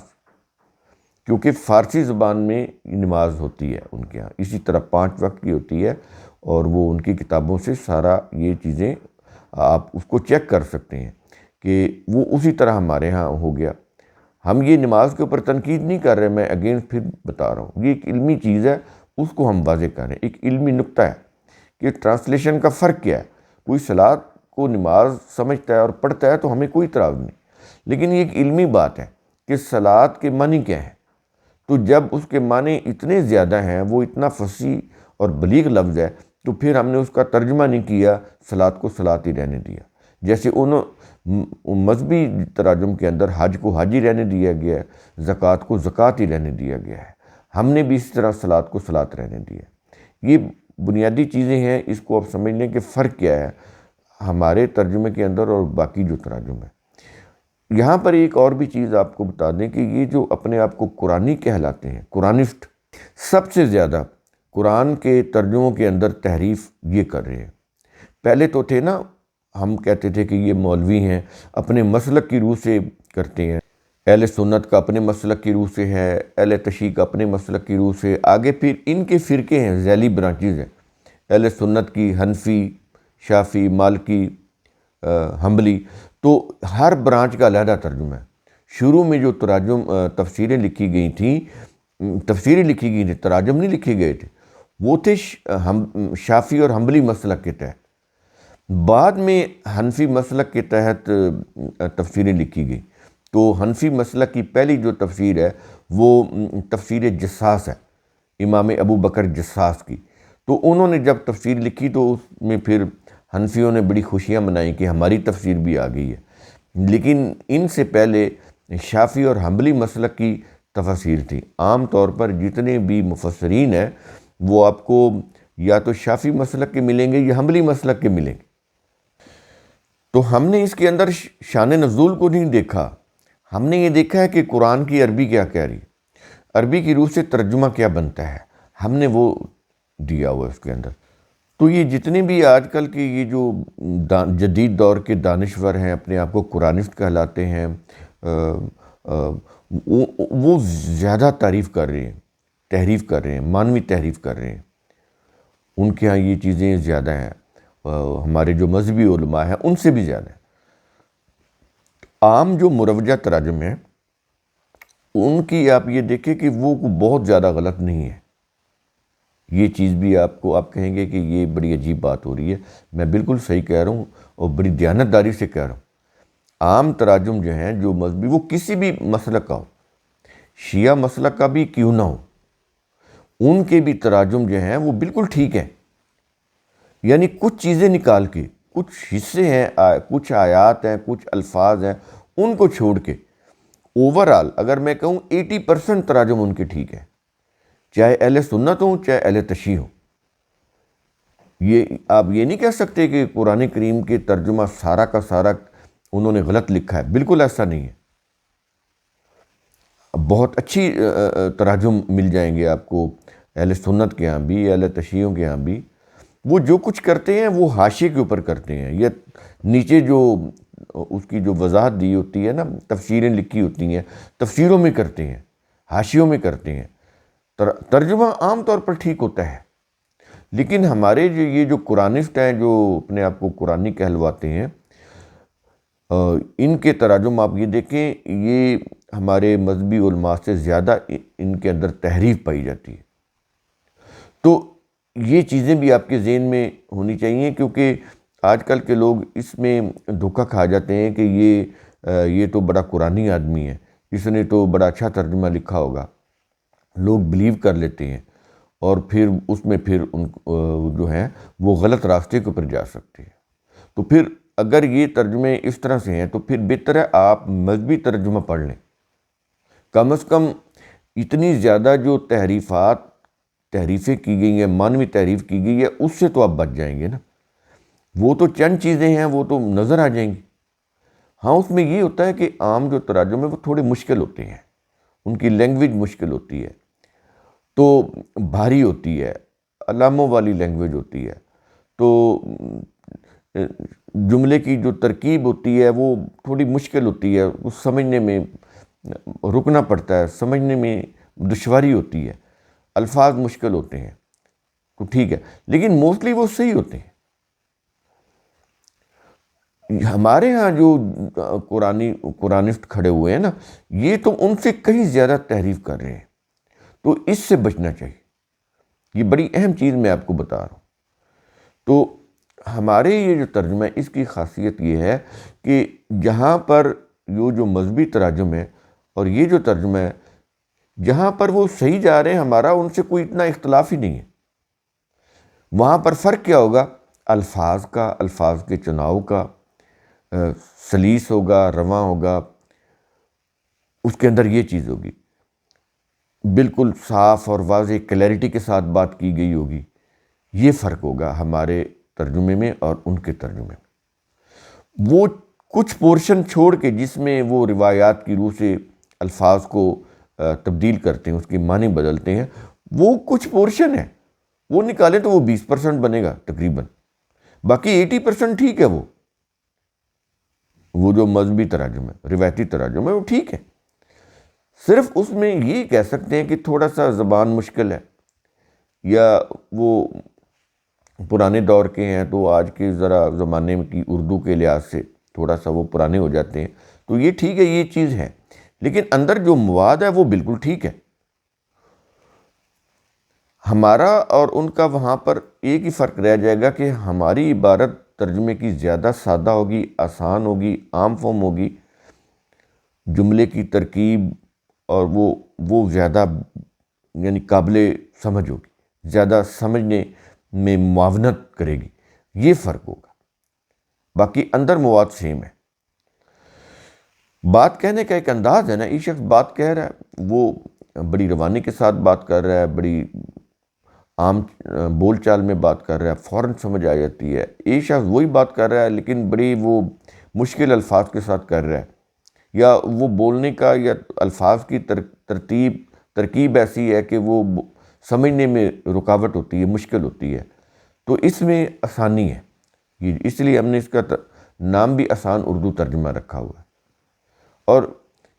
کیونکہ فارسی زبان میں نماز ہوتی ہے ان کے ہاں، اسی طرح 5 وقت کی ہوتی ہے، اور وہ ان کی کتابوں سے سارا یہ چیزیں آپ اس کو چیک کر سکتے ہیں کہ وہ اسی طرح ہمارے ہاں ہو گیا۔ ہم یہ نماز کے اوپر تنقید نہیں کر رہے، میں اگین پھر بتا رہا ہوں، یہ ایک علمی چیز ہے، اس کو ہم واضح کر رہے ہیں، ایک علمی نقطہ ہے کہ ٹرانسلیشن کا فرق کیا ہے۔ کوئی صلاۃ کو نماز سمجھتا ہے اور پڑھتا ہے تو ہمیں کوئی اعتراض نہیں، لیکن یہ ایک علمی بات ہے کہ صلاۃ کے معنی کیا ہے۔ تو جب اس کے معنی اتنے زیادہ ہیں، وہ اتنا فصیح اور بلیغ لفظ ہے، تو پھر ہم نے اس کا ترجمہ نہیں کیا، صلاۃ کو صلاۃ ہی رہنے دیا۔ جیسے مذہبی تراجم کے اندر حج کو حج ہی رہنے دیا گیا ہے، زکوٰۃ کو زکوٰۃ ہی رہنے دیا گیا ہے، ہم نے بھی اس طرح صلاۃ کو صلاۃ رہنے دیا۔ یہ بنیادی چیزیں ہیں، اس کو آپ سمجھ لیں کہ فرق کیا ہے ہمارے ترجمے کے اندر اور باقی جو تراجم ہے۔ یہاں پر ایک اور بھی چیز آپ کو بتا دیں کہ یہ جو اپنے آپ کو قرآنی کہلاتے ہیں، قرآنسٹ، سب سے زیادہ قرآن کے ترجموں کے اندر تحریف یہ کر رہے ہیں۔ پہلے تو تھے نا، ہم کہتے تھے کہ یہ مولوی ہیں، اپنے مسلک کی روح سے کرتے ہیں، اہل سنت کا اپنے مسلک کی روح سے ہے، اہل تشیع کا اپنے مسلک کی روح سے، آگے پھر ان کے فرقے ہیں، ذیلی برانچز ہیں، اہل سنت کی حنفی، شافعی، مالکی، حنبلی، تو ہر برانچ کا علیحدہ ترجمہ ہے۔ شروع میں جو تفسیریں لکھی گئی تھیں، تراجم نہیں لکھے گئے تھے، وہ تھے شافعی اور حنبلی مسلک کے تحت۔ بعد میں حنفی مسلک کے تحت تفسیریں لکھی گئی، تو حنفی مسلک کی پہلی جو تفسیر ہے وہ تفسیر جساس ہے، امام ابو بکر جساس کی۔ تو انہوں نے جب تفسیر لکھی تو اس میں پھر حنفیوں نے بڑی خوشیاں منائیں کہ ہماری تفسیر بھی آ گئی ہے، لیکن ان سے پہلے شافعی اور حنبلی مسلک کی تفسیر تھی۔ عام طور پر جتنے بھی مفسرین ہیں وہ آپ کو یا تو شافعی مسلک کے ملیں گے یا حنبلی مسلک کے ملیں گے۔ تو ہم نے اس کے اندر شان نزول کو نہیں دیکھا، ہم نے یہ دیکھا ہے کہ قرآن کی عربی کیا کہہ رہی ہے، عربی کی روح سے ترجمہ کیا بنتا ہے، ہم نے وہ دیا ہوا اس کے اندر۔ تو یہ جتنے بھی آج کل کے یہ جو جدید دور کے دانشور ہیں، اپنے آپ کو قرآنسٹ کہلاتے ہیں، وہ زیادہ تحریف کر رہے ہیں، معنوی تحریف کر رہے ہیں، ان کے ہاں یہ چیزیں زیادہ ہیں، ہمارے جو مذہبی علماء ہیں ان سے بھی زیادہ ہیں۔ عام جو مروجہ تراجم ہیں ان کی آپ یہ دیکھیں کہ وہ بہت زیادہ غلط نہیں ہے۔ یہ چیز بھی آپ کہیں گے کہ یہ بڑی عجیب بات ہو رہی ہے، میں بالکل صحیح کہہ رہا ہوں اور بڑی دیانتداری سے کہہ رہا ہوں۔ عام تراجم جو ہیں، جو مذہبی، وہ کسی بھی مسلک کا ہو، شیعہ مسلک کا بھی کیوں نہ ہو، ان کے بھی تراجم جو ہیں وہ بالکل ٹھیک ہیں۔ یعنی کچھ چیزیں نکال کے، کچھ حصے ہیں، کچھ آیات ہیں، کچھ الفاظ ہیں، ان کو چھوڑ کے اوورآل اگر میں کہوں 80% تراجم ان کے ٹھیک ہیں، چاہے اہل سنت ہوں چاہے اہل تشیع ہوں۔ یہ آپ یہ نہیں کہہ سکتے کہ قرآن کریم کے ترجمہ سارا کا سارا انہوں نے غلط لکھا ہے، بالکل ایسا نہیں ہے۔ بہت اچھی تراجم مل جائیں گے آپ کو اہل سنت کے ہاں بھی، اہل تشیعوں کے ہاں بھی۔ وہ جو کچھ کرتے ہیں وہ حاشیے کے اوپر کرتے ہیں، یا نیچے جو اس کی جو وضاحت دی ہوتی ہے نا، تفسیریں لکھی ہوتی ہیں، تفسیروں میں کرتے ہیں، حاشیوں میں کرتے ہیں۔ ترجمہ عام طور پر ٹھیک ہوتا ہے، لیکن ہمارے یہ جو قرآنسٹ ہیں، جو اپنے آپ کو قرآنی کہلواتے ہیں، ان کے تراجم آپ یہ دیکھیں، یہ ہمارے مذہبی علماء سے زیادہ ان کے اندر تحریف پائی جاتی ہے۔ تو یہ چیزیں بھی آپ کے ذہن میں ہونی چاہیے، کیونکہ آج کل کے لوگ اس میں دھوکہ کھا جاتے ہیں کہ یہ تو بڑا قرآنی آدمی ہے، اس نے تو بڑا اچھا ترجمہ لکھا ہوگا، لوگ بلیو کر لیتے ہیں، اور پھر اس میں پھر ان جو ہیں وہ غلط راستے کے اوپر جا سکتے ہیں۔ تو پھر اگر یہ ترجمے اس طرح سے ہیں تو پھر بہتر ہے آپ مذہبی ترجمہ پڑھ لیں۔ کم از کم اتنی زیادہ جو تحریفیں کی گئی ہیں، معنوی تحریف کی گئی ہے، اس سے تو آپ بچ جائیں گے نا۔ وہ تو چند چیزیں ہیں، وہ تو نظر آ جائیں گی۔ ہاں، اس میں یہ ہوتا ہے کہ عام جو تراجم ہیں وہ تھوڑے مشکل ہوتے ہیں، ان کی لینگویج مشکل ہوتی ہے، تو بھاری ہوتی ہے، علاموں والی لینگویج ہوتی ہے، تو جملے کی جو ترکیب ہوتی ہے وہ تھوڑی مشکل ہوتی ہے، وہ سمجھنے میں رکنا پڑتا ہے، سمجھنے میں دشواری ہوتی ہے، الفاظ مشکل ہوتے ہیں، تو ٹھیک ہے، لیکن موسٹلی وہ صحیح ہوتے ہیں۔ ہمارے ہاں جو قرآنسٹ کھڑے ہوئے ہیں نا، یہ تو ان سے کہیں زیادہ تحریف کر رہے ہیں، تو اس سے بچنا چاہیے. یہ بڑی اہم چیز میں آپ کو بتا رہا ہوں. تو ہمارے یہ جو ترجمہ ہے اس کی خاصیت یہ ہے کہ جہاں پر یہ جو مذہبی تراجم ہے اور یہ جو ترجمہ ہے، جہاں پر وہ صحیح جا رہے ہیں، ہمارا ان سے کوئی اتنا اختلاف ہی نہیں ہے. وہاں پر فرق کیا ہوگا؟ الفاظ کا، الفاظ کے چناؤ کا، سلیس ہوگا، رواں ہوگا، اس کے اندر یہ چیز ہوگی، بالکل صاف اور واضح کلیئرٹی کے ساتھ بات کی گئی ہوگی. یہ فرق ہوگا ہمارے ترجمے میں اور ان کے ترجمے میں. وہ کچھ پورشن چھوڑ کے جس میں وہ روایات کی روح سے الفاظ کو تبدیل کرتے ہیں، اس کے معنی بدلتے ہیں، وہ کچھ پورشن ہے، وہ نکالیں تو وہ 20% بنے گا تقریباً. باقی 80% ٹھیک ہے. وہ جو مذہبی تراجم ہے، روایتی تراجم ہے، وہ ٹھیک ہے. صرف اس میں یہ کہہ سکتے ہیں کہ تھوڑا سا زبان مشکل ہے، یا وہ پرانے دور کے ہیں تو آج کے ذرا زمانے کی اردو کے لحاظ سے تھوڑا سا وہ پرانے ہو جاتے ہیں. تو یہ ٹھیک ہے، یہ چیز ہے، لیکن اندر جو مواد ہے وہ بالکل ٹھیک ہے. ہمارا اور ان کا وہاں پر ایک ہی فرق رہ جائے گا کہ ہماری عبارت ترجمے کی زیادہ سادہ ہوگی، آسان ہوگی، عام فارم ہوگی، جملے کی ترکیب اور وہ زیادہ یعنی قابل سمجھ ہوگی، زیادہ سمجھنے میں معاونت کرے گی. یہ فرق ہوگا. باقی اندر مواد سیم ہے. بات کہنے کا ایک انداز ہے نا، یہ شخص بات کہہ رہا ہے، وہ بڑی روانی کے ساتھ بات کر رہا ہے، بڑی عام بول چال میں بات کر رہا ہے، فوراً سمجھ آ جاتی ہے. ایک شخص وہی بات کر رہا ہے لیکن بڑی وہ مشکل الفاظ کے ساتھ کر رہا ہے، یا وہ بولنے کا یا الفاظ کی ترکیب ایسی ہے کہ وہ سمجھنے میں رکاوٹ ہوتی ہے، مشکل ہوتی ہے. تو اس میں آسانی ہے، اس لیے ہم نے اس کا نام بھی آسان اردو ترجمہ رکھا ہوا ہے. اور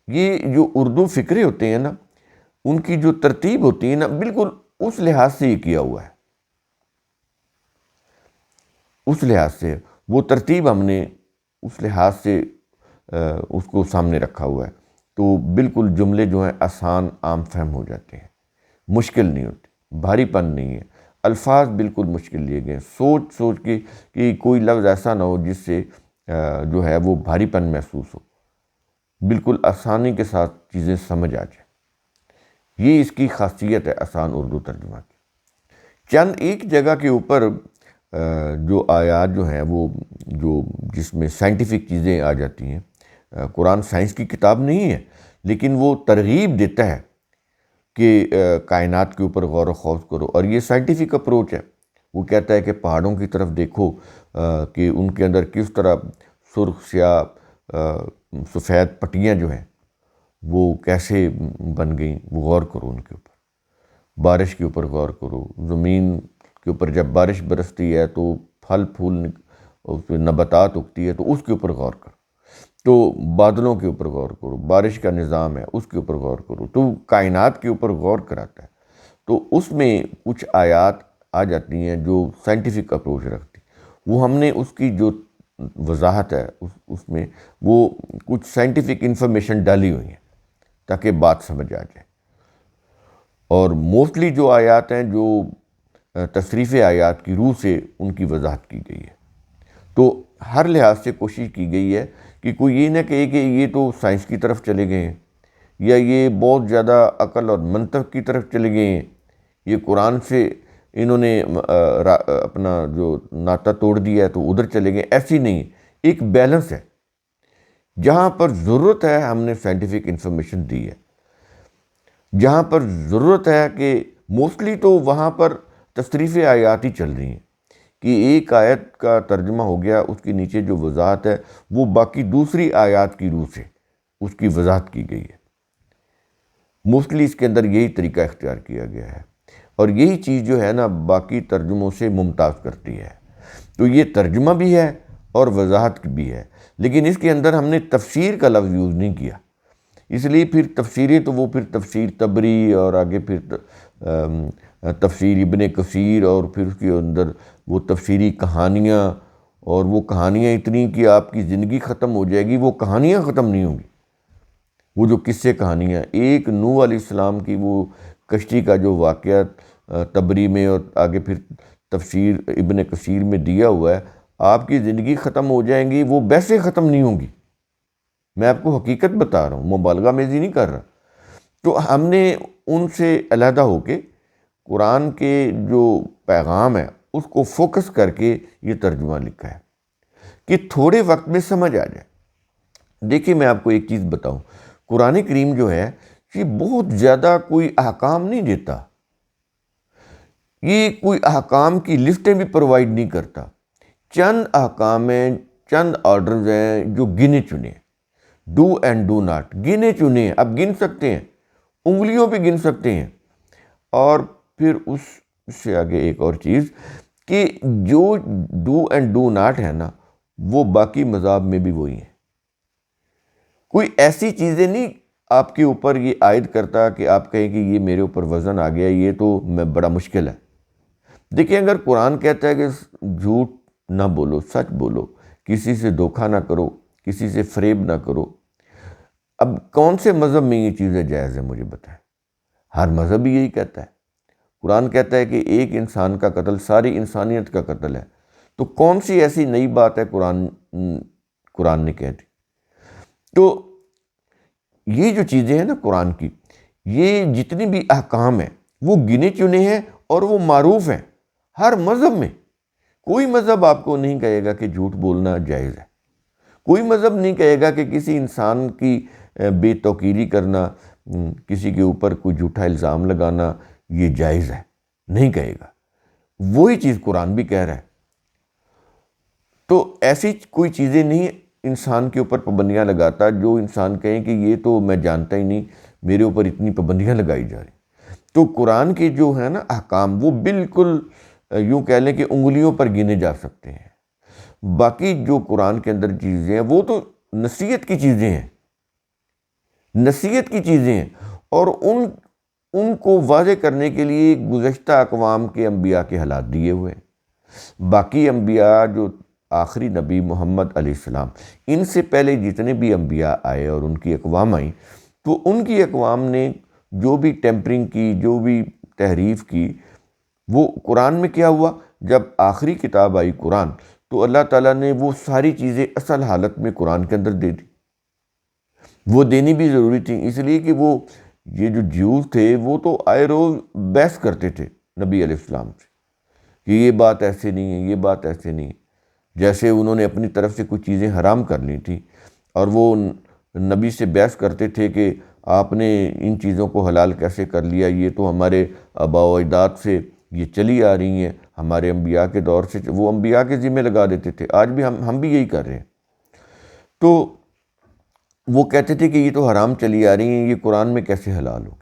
یہ جو اردو فقرے ہوتے ہیں نا، ان کی جو ترتیب ہوتی ہے نا، بالکل اس لحاظ سے یہ کیا ہوا ہے. اس لحاظ سے وہ ترتیب ہم نے اس لحاظ سے اس کو سامنے رکھا ہوا ہے. تو بالکل جملے جو ہیں آسان عام فہم ہو جاتے ہیں، مشکل نہیں ہوتے، بھاری پن نہیں ہے. الفاظ بالکل مشکل لیے گئے، سوچ کے کہ کوئی لفظ ایسا نہ ہو جس سے جو ہے وہ بھاری پن محسوس ہو. بالکل آسانی کے ساتھ چیزیں سمجھ آ جائیں. یہ اس کی خاصیت ہے آسان اردو ترجمہ کی. چند ایک جگہ کے اوپر جو آیات جو ہیں وہ جس میں سائنٹیفک چیزیں آ جاتی ہیں، قرآن سائنس کی کتاب نہیں ہے، لیکن وہ ترغیب دیتا ہے کہ کائنات کے اوپر غور و خوض کرو، اور یہ سائنٹیفک اپروچ ہے. وہ کہتا ہے کہ پہاڑوں کی طرف دیکھو کہ ان کے اندر کس طرح سرخ سیاہ سفید پٹیاں جو ہیں وہ کیسے بن گئیں، وہ غور کرو ان کے اوپر. بارش کے اوپر غور کرو، زمین کے اوپر جب بارش برستی ہے تو پھل پھول نباتات اگتی ہے تو اس کے اوپر غور کرو. تو بادلوں کے اوپر غور کرو، بارش کا نظام ہے اس کے اوپر غور کرو. تو کائنات کے اوپر غور کراتا ہے. تو اس میں کچھ آیات آ جاتی ہیں جو سائنٹیفک اپروچ رکھتی، وہ ہم نے اس کی جو وضاحت ہے اس میں وہ کچھ سائنٹیفک انفارمیشن ڈالی ہوئی ہیں تاکہ بات سمجھ آ جائے. اور موسٹلی جو آیات ہیں جو تصریف آیات کی روح سے ان کی وضاحت کی گئی ہے. تو ہر لحاظ سے کوشش کی گئی ہے کہ کوئی یہ نہ کہے کہ یہ تو سائنس کی طرف چلے گئے ہیں، یا یہ بہت زیادہ عقل اور منطق کی طرف چلے گئے ہیں، یہ قرآن سے انہوں نے اپنا جو ناطہ توڑ دیا ہے تو ادھر چلے گئے. ایسی نہیں، ایک بیلنس ہے. جہاں پر ضرورت ہے ہم نے سائنٹیفک انفارمیشن دی ہے، جہاں پر ضرورت ہے کہ موسٹلی تو وہاں پر تصریف آیات ہی چل رہی ہیں کہ ایک آیت کا ترجمہ ہو گیا، اس کے نیچے جو وضاحت ہے وہ باقی دوسری آیات کی روح سے اس کی وضاحت کی گئی ہے. موسٹلی اس کے اندر یہی طریقہ اختیار کیا گیا ہے، اور یہی چیز جو ہے نا باقی ترجموں سے ممتاز کرتی ہے. تو یہ ترجمہ بھی ہے اور وضاحت بھی ہے، لیکن اس کے اندر ہم نے تفسیر کا لفظ یوز نہیں کیا. اس لیے پھر تفسیریں تو وہ پھر تفسیر طبری اور آگے پھر تفسیر ابن کثیر، اور پھر اس کے اندر وہ تفسیری کہانیاں اور وہ کہانیاں اتنی کہ آپ کی زندگی ختم ہو جائے گی، وہ کہانیاں ختم نہیں ہوں گی۔ وہ جو قصے کہانیاں، ایک نوح علیہ السلام کی وہ کشتی کا جو واقعہ تبری میں اور آگے پھر تفسیر ابن کثیر میں دیا ہوا ہے، آپ کی زندگی ختم ہو جائیں گی، وہ ویسے ختم نہیں ہوں گی۔ میں آپ کو حقیقت بتا رہا ہوں، مبالغہ میزی نہیں کر رہا۔ تو ہم نے ان سے علیحدہ ہو کے قرآن کے جو پیغام ہے اس کو فوکس کر کے یہ ترجمہ لکھا ہے کہ تھوڑے وقت میں سمجھ آ جائے۔ دیکھیے میں آپ کو ایک چیز بتاؤں، قرآن کریم جو ہے یہ بہت زیادہ کوئی احکام نہیں دیتا، یہ کوئی احکام کی لسٹیں بھی پرووائڈ نہیں کرتا۔ چند احکام ہیں، چند آرڈرز ہیں جو گنے چنے، ڈو اینڈ ڈو ناٹ، گنے چنے ہیں، آپ گن سکتے ہیں، انگلیوں پہ گن سکتے ہیں۔ اور پھر اس سے آگے ایک اور چیز کہ جو ڈو اینڈ ڈو ناٹ ہے نا، وہ باقی مذاہب میں بھی وہی ہیں۔ کوئی ایسی چیزیں نہیں آپ کے اوپر یہ عائد کرتا کہ آپ کہیں کہ یہ میرے اوپر وزن آ گیا، یہ تو میں بڑا مشکل ہے۔ دیکھیں اگر قرآن کہتا ہے کہ جھوٹ نہ بولو، سچ بولو، کسی سے دھوکہ نہ کرو، کسی سے فریب نہ کرو، اب کون سے مذہب میں یہ چیزیں جائز ہیں مجھے بتائیں؟ ہر مذہب ہی یہی کہتا ہے۔ قرآن کہتا ہے کہ ایک انسان کا قتل ساری انسانیت کا قتل ہے، تو کون سی ایسی نئی بات ہے قرآن نے کہہ دی؟ تو یہ جو چیزیں ہیں نا قرآن کی، یہ جتنی بھی احکام ہیں وہ گنے چنے ہیں اور وہ معروف ہیں ہر مذہب میں۔ کوئی مذہب آپ کو نہیں کہے گا کہ جھوٹ بولنا جائز ہے، کوئی مذہب نہیں کہے گا کہ کسی انسان کی بے توقیری کرنا، کسی کے اوپر کوئی جھوٹا الزام لگانا یہ جائز ہے، نہیں کہے گا۔ وہی چیز قرآن بھی کہہ رہا ہے۔ تو ایسی کوئی چیزیں نہیں انسان کے اوپر پابندیاں لگاتا جو انسان کہیں کہ یہ تو میں جانتا ہی نہیں، میرے اوپر اتنی پابندیاں لگائی جا رہی۔ تو قرآن کے جو ہے نا احکام وہ بالکل یوں کہہ لیں کہ انگلیوں پر گنے جا سکتے ہیں۔ باقی جو قرآن کے اندر چیزیں ہیں وہ تو نصیحت کی چیزیں ہیں، نصیحت کی چیزیں ہیں، اور ان کو واضح کرنے کے لیے گزشتہ اقوام کے انبیاء کے حالات دیے ہوئے ہیں۔ باقی انبیاء جو آخری نبی محمد علیہ السلام، ان سے پہلے جتنے بھی انبیاء آئے اور ان کی اقوام آئیں، تو ان کی اقوام نے جو بھی ٹیمپرنگ کی، جو بھی تحریف کی، وہ قرآن میں کیا ہوا؟ جب آخری کتاب آئی قرآن، تو اللہ تعالیٰ نے وہ ساری چیزیں اصل حالت میں قرآن کے اندر دے دی۔ وہ دینی بھی ضروری تھی، اس لیے کہ وہ یہ جو جیوز تھے وہ تو آئے روز بحث کرتے تھے نبی علیہ السلام سے کہ یہ بات ایسے نہیں ہے، یہ بات ایسے نہیں ہے۔ جیسے انہوں نے اپنی طرف سے کچھ چیزیں حرام کر لی تھیں اور وہ نبی سے بحث کرتے تھے کہ آپ نے ان چیزوں کو حلال کیسے کر لیا، یہ تو ہمارے آباء و اجداد سے یہ چلی آ رہی ہیں، ہمارے انبیاء کے دور سے، وہ انبیاء کے ذمہ لگا دیتے تھے۔ آج بھی ہم بھی یہی کر رہے ہیں۔ تو وہ کہتے تھے کہ یہ تو حرام چلی آ رہی ہیں، یہ قرآن میں کیسے حلال ہوگی؟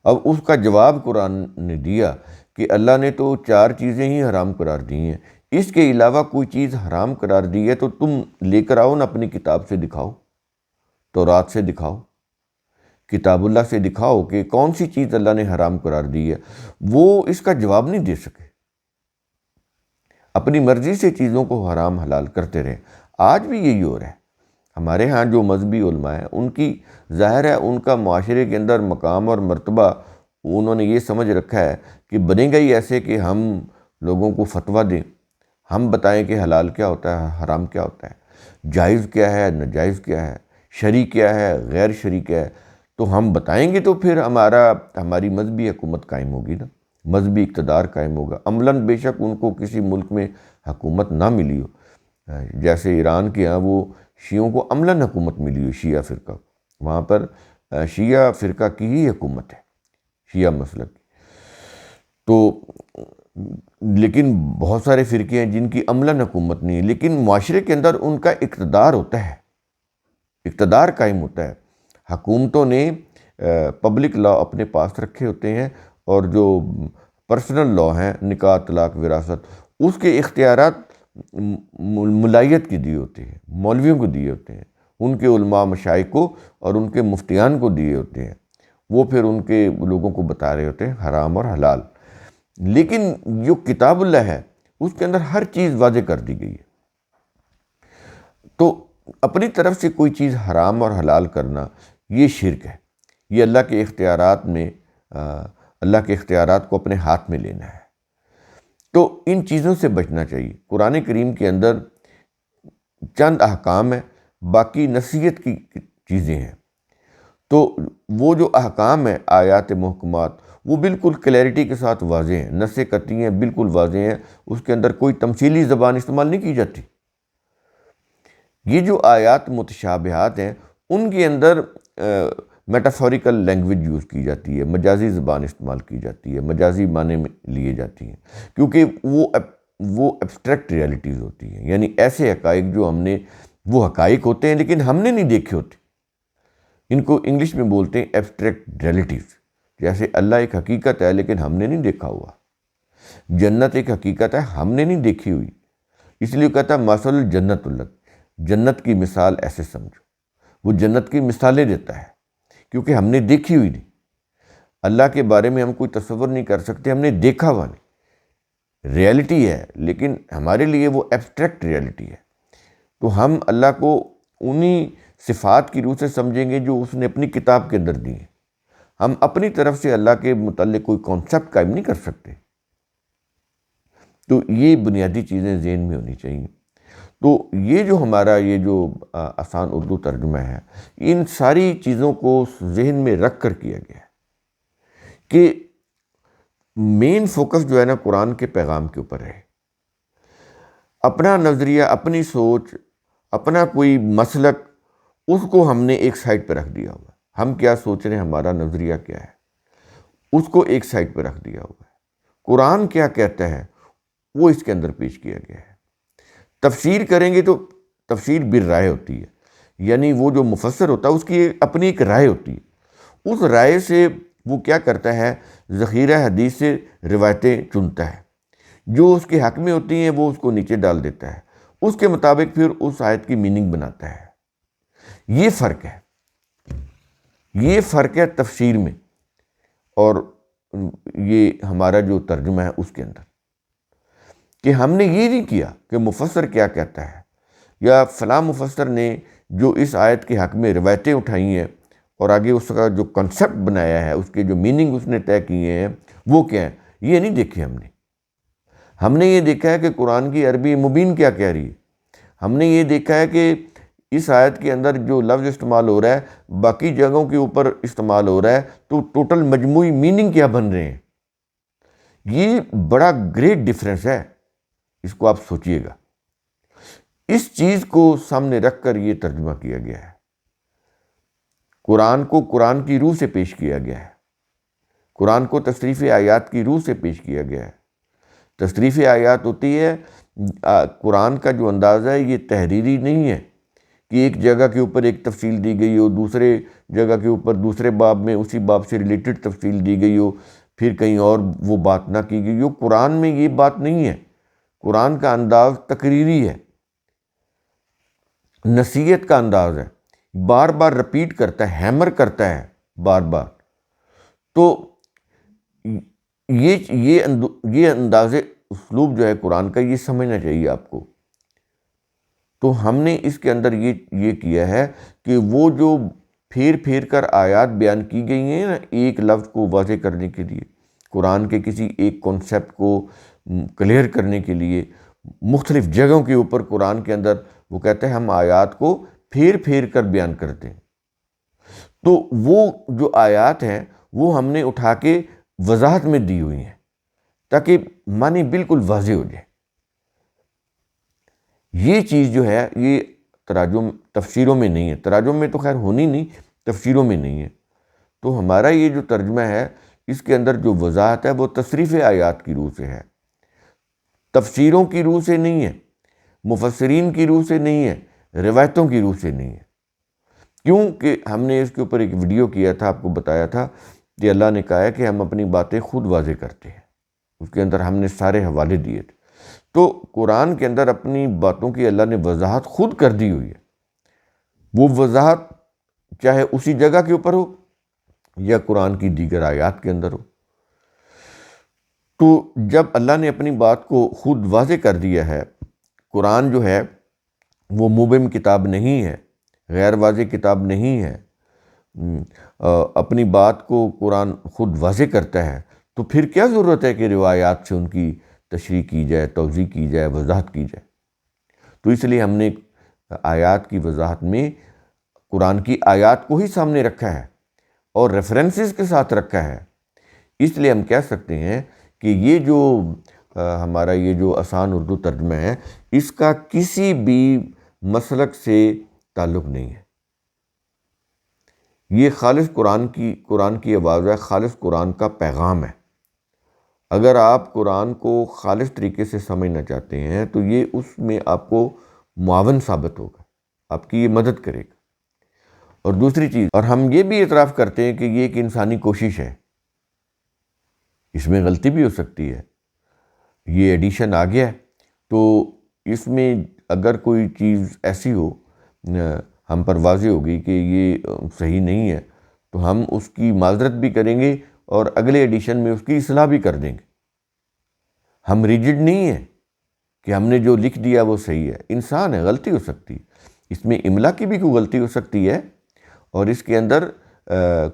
اب اس کا جواب قرآن نے دیا کہ اللہ نے تو 4 چیزیں ہی حرام قرار دی ہیں، اس کے علاوہ کوئی چیز حرام قرار دی ہے تو تم لے کر آؤ نا، اپنی کتاب سے دکھاؤ، تورات سے دکھاؤ، کتاب اللہ سے دکھاؤ کہ کون سی چیز اللہ نے حرام قرار دی ہے۔ وہ اس کا جواب نہیں دے سکے، اپنی مرضی سے چیزوں کو حرام حلال کرتے رہے۔ آج بھی یہی ہو رہا ہے۔ ہمارے ہاں جو مذہبی علماء ہیں، ان کی ظاہر ہے ان کا معاشرے کے اندر مقام اور مرتبہ، انہوں نے یہ سمجھ رکھا ہے کہ بنے گا ہی ایسے کہ ہم لوگوں کو فتویٰ دیں، ہم بتائیں کہ حلال کیا ہوتا ہے، حرام کیا ہوتا ہے، جائز کیا ہے، ناجائز کیا ہے، شرعی کیا ہے، غیر شرعی کیا ہے۔ تو ہم بتائیں گے تو پھر ہماری مذہبی حکومت قائم ہوگی نا، مذہبی اقتدار قائم ہوگا۔ عملاً بے شک ان کو کسی ملک میں حکومت نہ ملی ہو، جیسے ایران کے ہاں وہ شیعوں کو عملاً حکومت ملی ہو، شیعہ فرقہ، وہاں پر شیعہ فرقہ کی ہی حکومت ہے، شیعہ مسلک کی۔ تو لیکن بہت سارے فرقے ہیں جن کی عملاً حکومت نہیں ہے، لیکن معاشرے کے اندر ان کا اقتدار ہوتا ہے، اقتدار قائم ہوتا ہے۔ حکومتوں نے پبلک لا اپنے پاس رکھے ہوتے ہیں، اور جو پرسنل لا ہیں، نکاح، طلاق، وراثت، اس کے اختیارات ملائیت کی دیے ہوتے ہیں، مولویوں کو دیے ہوتے ہیں، ان کے علماء مشائخ کو اور ان کے مفتیان کو دیے ہوتے ہیں۔ وہ پھر ان کے لوگوں کو بتا رہے ہوتے ہیں حرام اور حلال۔ لیکن جو کتاب اللہ ہے اس کے اندر ہر چیز واضح کر دی گئی ہے، تو اپنی طرف سے کوئی چیز حرام اور حلال کرنا یہ شرک ہے، یہ اللہ کے اختیارات میں اللہ کے اختیارات کو اپنے ہاتھ میں لینا ہے۔ تو ان چیزوں سے بچنا چاہیے۔ قرآن کریم کے اندر چند احکام ہیں، باقی نصیحت کی چیزیں ہیں۔ تو وہ جو احکام ہیں آیات محکمات وہ بالکل کلیئرٹی کے ساتھ واضح ہیں، نص قطعی ہیں، بالکل واضح ہیں، اس کے اندر کوئی تمثیلی زبان استعمال نہیں کی جاتی۔ یہ جو آیات متشابہات ہیں ان کے اندر میٹافوریکل لینگویج یوز کی جاتی ہے، مجازی زبان استعمال کی جاتی ہے، مجازی معنی میں لیے جاتی ہیں، کیونکہ وہ ایبسٹریکٹ ریئلٹیز ہوتی ہیں، یعنی ایسے حقائق جو وہ حقائق ہوتے ہیں لیکن ہم نے نہیں دیکھے ہوتے۔ ان کو انگلش میں بولتے ہیں ایبسٹریکٹ ریئلٹیز۔ جیسے اللہ ایک حقیقت ہے لیکن ہم نے نہیں دیکھا ہوا، جنت ایک حقیقت ہے ہم نے نہیں دیکھی ہوئی، اس لیے کہتا ہے مثل الجنت الگ، جنت کی مثال ایسے سمجھو، وہ جنت کی مثالیں دیتا ہے کیونکہ ہم نے دیکھی ہوئی نہیں۔ اللہ کے بارے میں ہم کوئی تصور نہیں کر سکتے، ہم نے دیکھا ہوا نہیں، ریئلٹی ہے لیکن ہمارے لیے وہ ایبسٹریکٹ ریئلٹی ہے۔ تو ہم اللہ کو انہی صفات کی روح سے سمجھیں گے جو اس نے اپنی کتاب کے اندر دی ہیں۔ ہم اپنی طرف سے اللہ کے متعلق کوئی کانسیپٹ قائم نہیں کر سکتے۔ تو یہ بنیادی چیزیں ذہن میں ہونی چاہیے۔ تو یہ جو ہمارا یہ جو آسان اردو ترجمہ ہے، ان ساری چیزوں کو ذہن میں رکھ کر کیا گیا ہے کہ مین فوکس جو ہے نا قرآن کے پیغام کے اوپر ہے۔ اپنا نظریہ، اپنی سوچ، اپنا کوئی مسلک، اس کو ہم نے ایک سائڈ پہ رکھ دیا ہوا ہے۔ ہم کیا سوچ رہے ہیں، ہمارا نظریہ کیا ہے، اس کو ایک سائڈ پہ رکھ دیا ہوا ہے۔ قرآن کیا کہتا ہے وہ اس کے اندر پیش کیا گیا ہے۔ تفسیر کریں گے تو تفسیر بالرائے ہوتی ہے، یعنی وہ جو مفسر ہوتا ہے اس کی اپنی ایک رائے ہوتی ہے، اس رائے سے وہ کیا کرتا ہے، ذخیرہ حدیث سے روایتیں چنتا ہے، جو اس کے حق میں ہوتی ہیں وہ اس کو نیچے ڈال دیتا ہے، اس کے مطابق پھر اس آیت کی میننگ بناتا ہے۔ یہ فرق ہے، یہ فرق ہے تفسیر میں اور یہ ہمارا جو ترجمہ ہے اس کے اندر، کہ ہم نے یہ نہیں کیا کہ مفسر کیا کہتا ہے، یا فلاں مفسر نے جو اس آیت کے حق میں روایتیں اٹھائی ہیں اور آگے اس کا جو کنسیپٹ بنایا ہے، اس کے جو میننگ اس نے طے کیے ہیں وہ کیا ہیں، یہ نہیں دیکھے ہم نے یہ دیکھا ہے کہ قرآن کی عربی مبین کیا کہہ رہی ہے، ہم نے یہ دیکھا ہے کہ اس آیت کے اندر جو لفظ استعمال ہو رہا ہے باقی جگہوں کے اوپر استعمال ہو رہا ہے، تو ٹوٹل مجموعی میننگ کیا بن رہے ہیں۔ یہ بڑا گریٹ ڈیفرنس ہے، اس کو آپ سوچئے گا۔ اس چیز کو سامنے رکھ کر یہ ترجمہ کیا گیا ہے، قرآن کو قرآن کی روح سے پیش کیا گیا ہے، قرآن کو تصریف آیات کی روح سے پیش کیا گیا ہے۔ تصریف آیات ہوتی ہے، قرآن کا جو انداز ہے یہ تحریری نہیں ہے کہ ایک جگہ کے اوپر ایک تفصیل دی گئی ہو، دوسرے جگہ کے اوپر دوسرے باب میں اسی باب سے ریلیٹڈ تفصیل دی گئی ہو، پھر کہیں اور وہ بات نہ کی گئی ہو۔ قرآن میں یہ بات نہیں ہے، قرآن کا انداز تقریری ہے، نصیحت کا انداز ہے، بار بار رپیٹ کرتا ہے، ہیمر کرتا ہے بار بار۔ تو یہ انداز اسلوب جو ہے قرآن کا، یہ سمجھنا چاہیے آپ کو۔ تو ہم نے اس کے اندر یہ کیا ہے کہ وہ جو پھیر پھیر کر آیات بیان کی گئی ہیں نا، ایک لفظ کو واضح کرنے کے لیے، قرآن کے کسی ایک کانسیپٹ کو کلیئر کرنے کے لیے، مختلف جگہوں کے اوپر قرآن کے اندر وہ کہتے ہیں ہم آیات کو پھیر پھیر کر بیان کرتے ہیں۔ تو وہ جو آیات ہیں وہ ہم نے اٹھا کے وضاحت میں دی ہوئی ہیں تاکہ معنی بالکل واضح ہو جائے۔ یہ چیز جو ہے یہ تراجم تفسیروں میں نہیں ہے، تراجم میں تو خیر ہونی نہیں، تفسیروں میں نہیں ہے۔ تو ہمارا یہ جو ترجمہ ہے اس کے اندر جو وضاحت ہے وہ تصریف آیات کی روح سے ہے، تفسیروں کی روح سے نہیں ہے، مفسرین کی روح سے نہیں ہے، روایتوں کی روح سے نہیں ہے۔ کیونکہ ہم نے اس کے اوپر ایک ویڈیو کیا تھا، آپ کو بتایا تھا کہ اللہ نے کہا ہے کہ ہم اپنی باتیں خود واضح کرتے ہیں، اس کے اندر ہم نے سارے حوالے دیے تھے۔ تو قرآن کے اندر اپنی باتوں کی اللہ نے وضاحت خود کر دی ہوئی ہے، وہ وضاحت چاہے اسی جگہ کے اوپر ہو یا قرآن کی دیگر آیات کے اندر ہو۔ تو جب اللہ نے اپنی بات کو خود واضح کر دیا ہے، قرآن جو ہے وہ مبہم کتاب نہیں ہے، غیر واضح کتاب نہیں ہے، اپنی بات کو قرآن خود واضح کرتا ہے، تو پھر کیا ضرورت ہے کہ روایات سے ان کی تشریح کی جائے، توضیح کی جائے، وضاحت کی جائے؟ تو اس لیے ہم نے آیات کی وضاحت میں قرآن کی آیات کو ہی سامنے رکھا ہے اور ریفرنسز کے ساتھ رکھا ہے۔ اس لیے ہم کہہ سکتے ہیں کہ یہ جو ہمارا یہ جو آسان اردو ترجمہ ہے، اس کا کسی بھی مسلک سے تعلق نہیں ہے۔ یہ خالص قرآن کی آواز ہے، خالص قرآن کا پیغام ہے۔ اگر آپ قرآن کو خالص طریقے سے سمجھنا چاہتے ہیں تو یہ اس میں آپ کو معاون ثابت ہوگا، آپ کی یہ مدد کرے گا۔ اور دوسری چیز، اور ہم یہ بھی اعتراف کرتے ہیں کہ یہ ایک انسانی کوشش ہے، اس میں غلطی بھی ہو سکتی ہے۔ یہ ایڈیشن آ گیا ہے تو اس میں اگر کوئی چیز ایسی ہو ہم پر واضح ہوگی کہ یہ صحیح نہیں ہے تو ہم اس کی معذرت بھی کریں گے اور اگلے ایڈیشن میں اس کی اصلاح بھی کر دیں گے۔ ہم ریجڈ نہیں ہیں کہ ہم نے جو لکھ دیا وہ صحیح ہے، انسان ہے، غلطی ہو سکتی ہے، اس میں املا کی بھی کوئی غلطی ہو سکتی ہے، اور اس کے اندر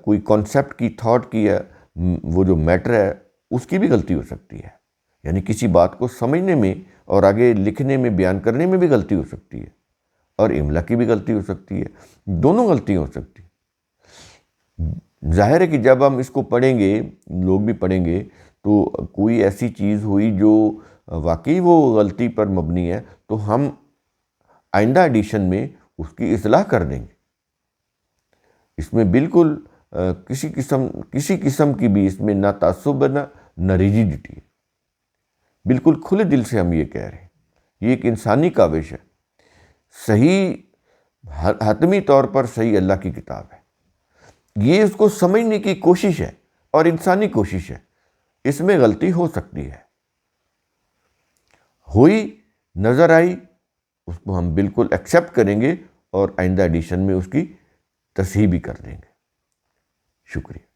کوئی کانسیپٹ کی، تھاٹ کی ہے، وہ جو میٹر ہے اس کی بھی غلطی ہو سکتی ہے، یعنی کسی بات کو سمجھنے میں اور آگے لکھنے میں، بیان کرنے میں بھی غلطی ہو سکتی ہے، اور املا کی بھی غلطی ہو سکتی ہے، دونوں غلطیاں ہو سکتی ہیں۔ ظاہر ہے کہ جب ہم اس کو پڑھیں گے، لوگ بھی پڑھیں گے، تو کوئی ایسی چیز ہوئی جو واقعی وہ غلطی پر مبنی ہے تو ہم آئندہ ایڈیشن میں اس کی اصلاح کر دیں گے۔ اس میں بالکل کسی قسم کی بھی اس میں نہ تعصب ہے نہ ریجیڈیٹی ہے، بالکل کھلے دل سے ہم یہ کہہ رہے ہیں۔ یہ ایک انسانی کاوش ہے، صحیح حتمی طور پر صحیح اللہ کی کتاب ہے، یہ اس کو سمجھنے کی کوشش ہے اور انسانی کوشش ہے، اس میں غلطی ہو سکتی ہے، ہوئی، نظر آئی، اس کو ہم بالکل ایکسیپٹ کریں گے اور آئندہ ایڈیشن میں اس کی تصحیح بھی کر دیں گے۔ شکریہ۔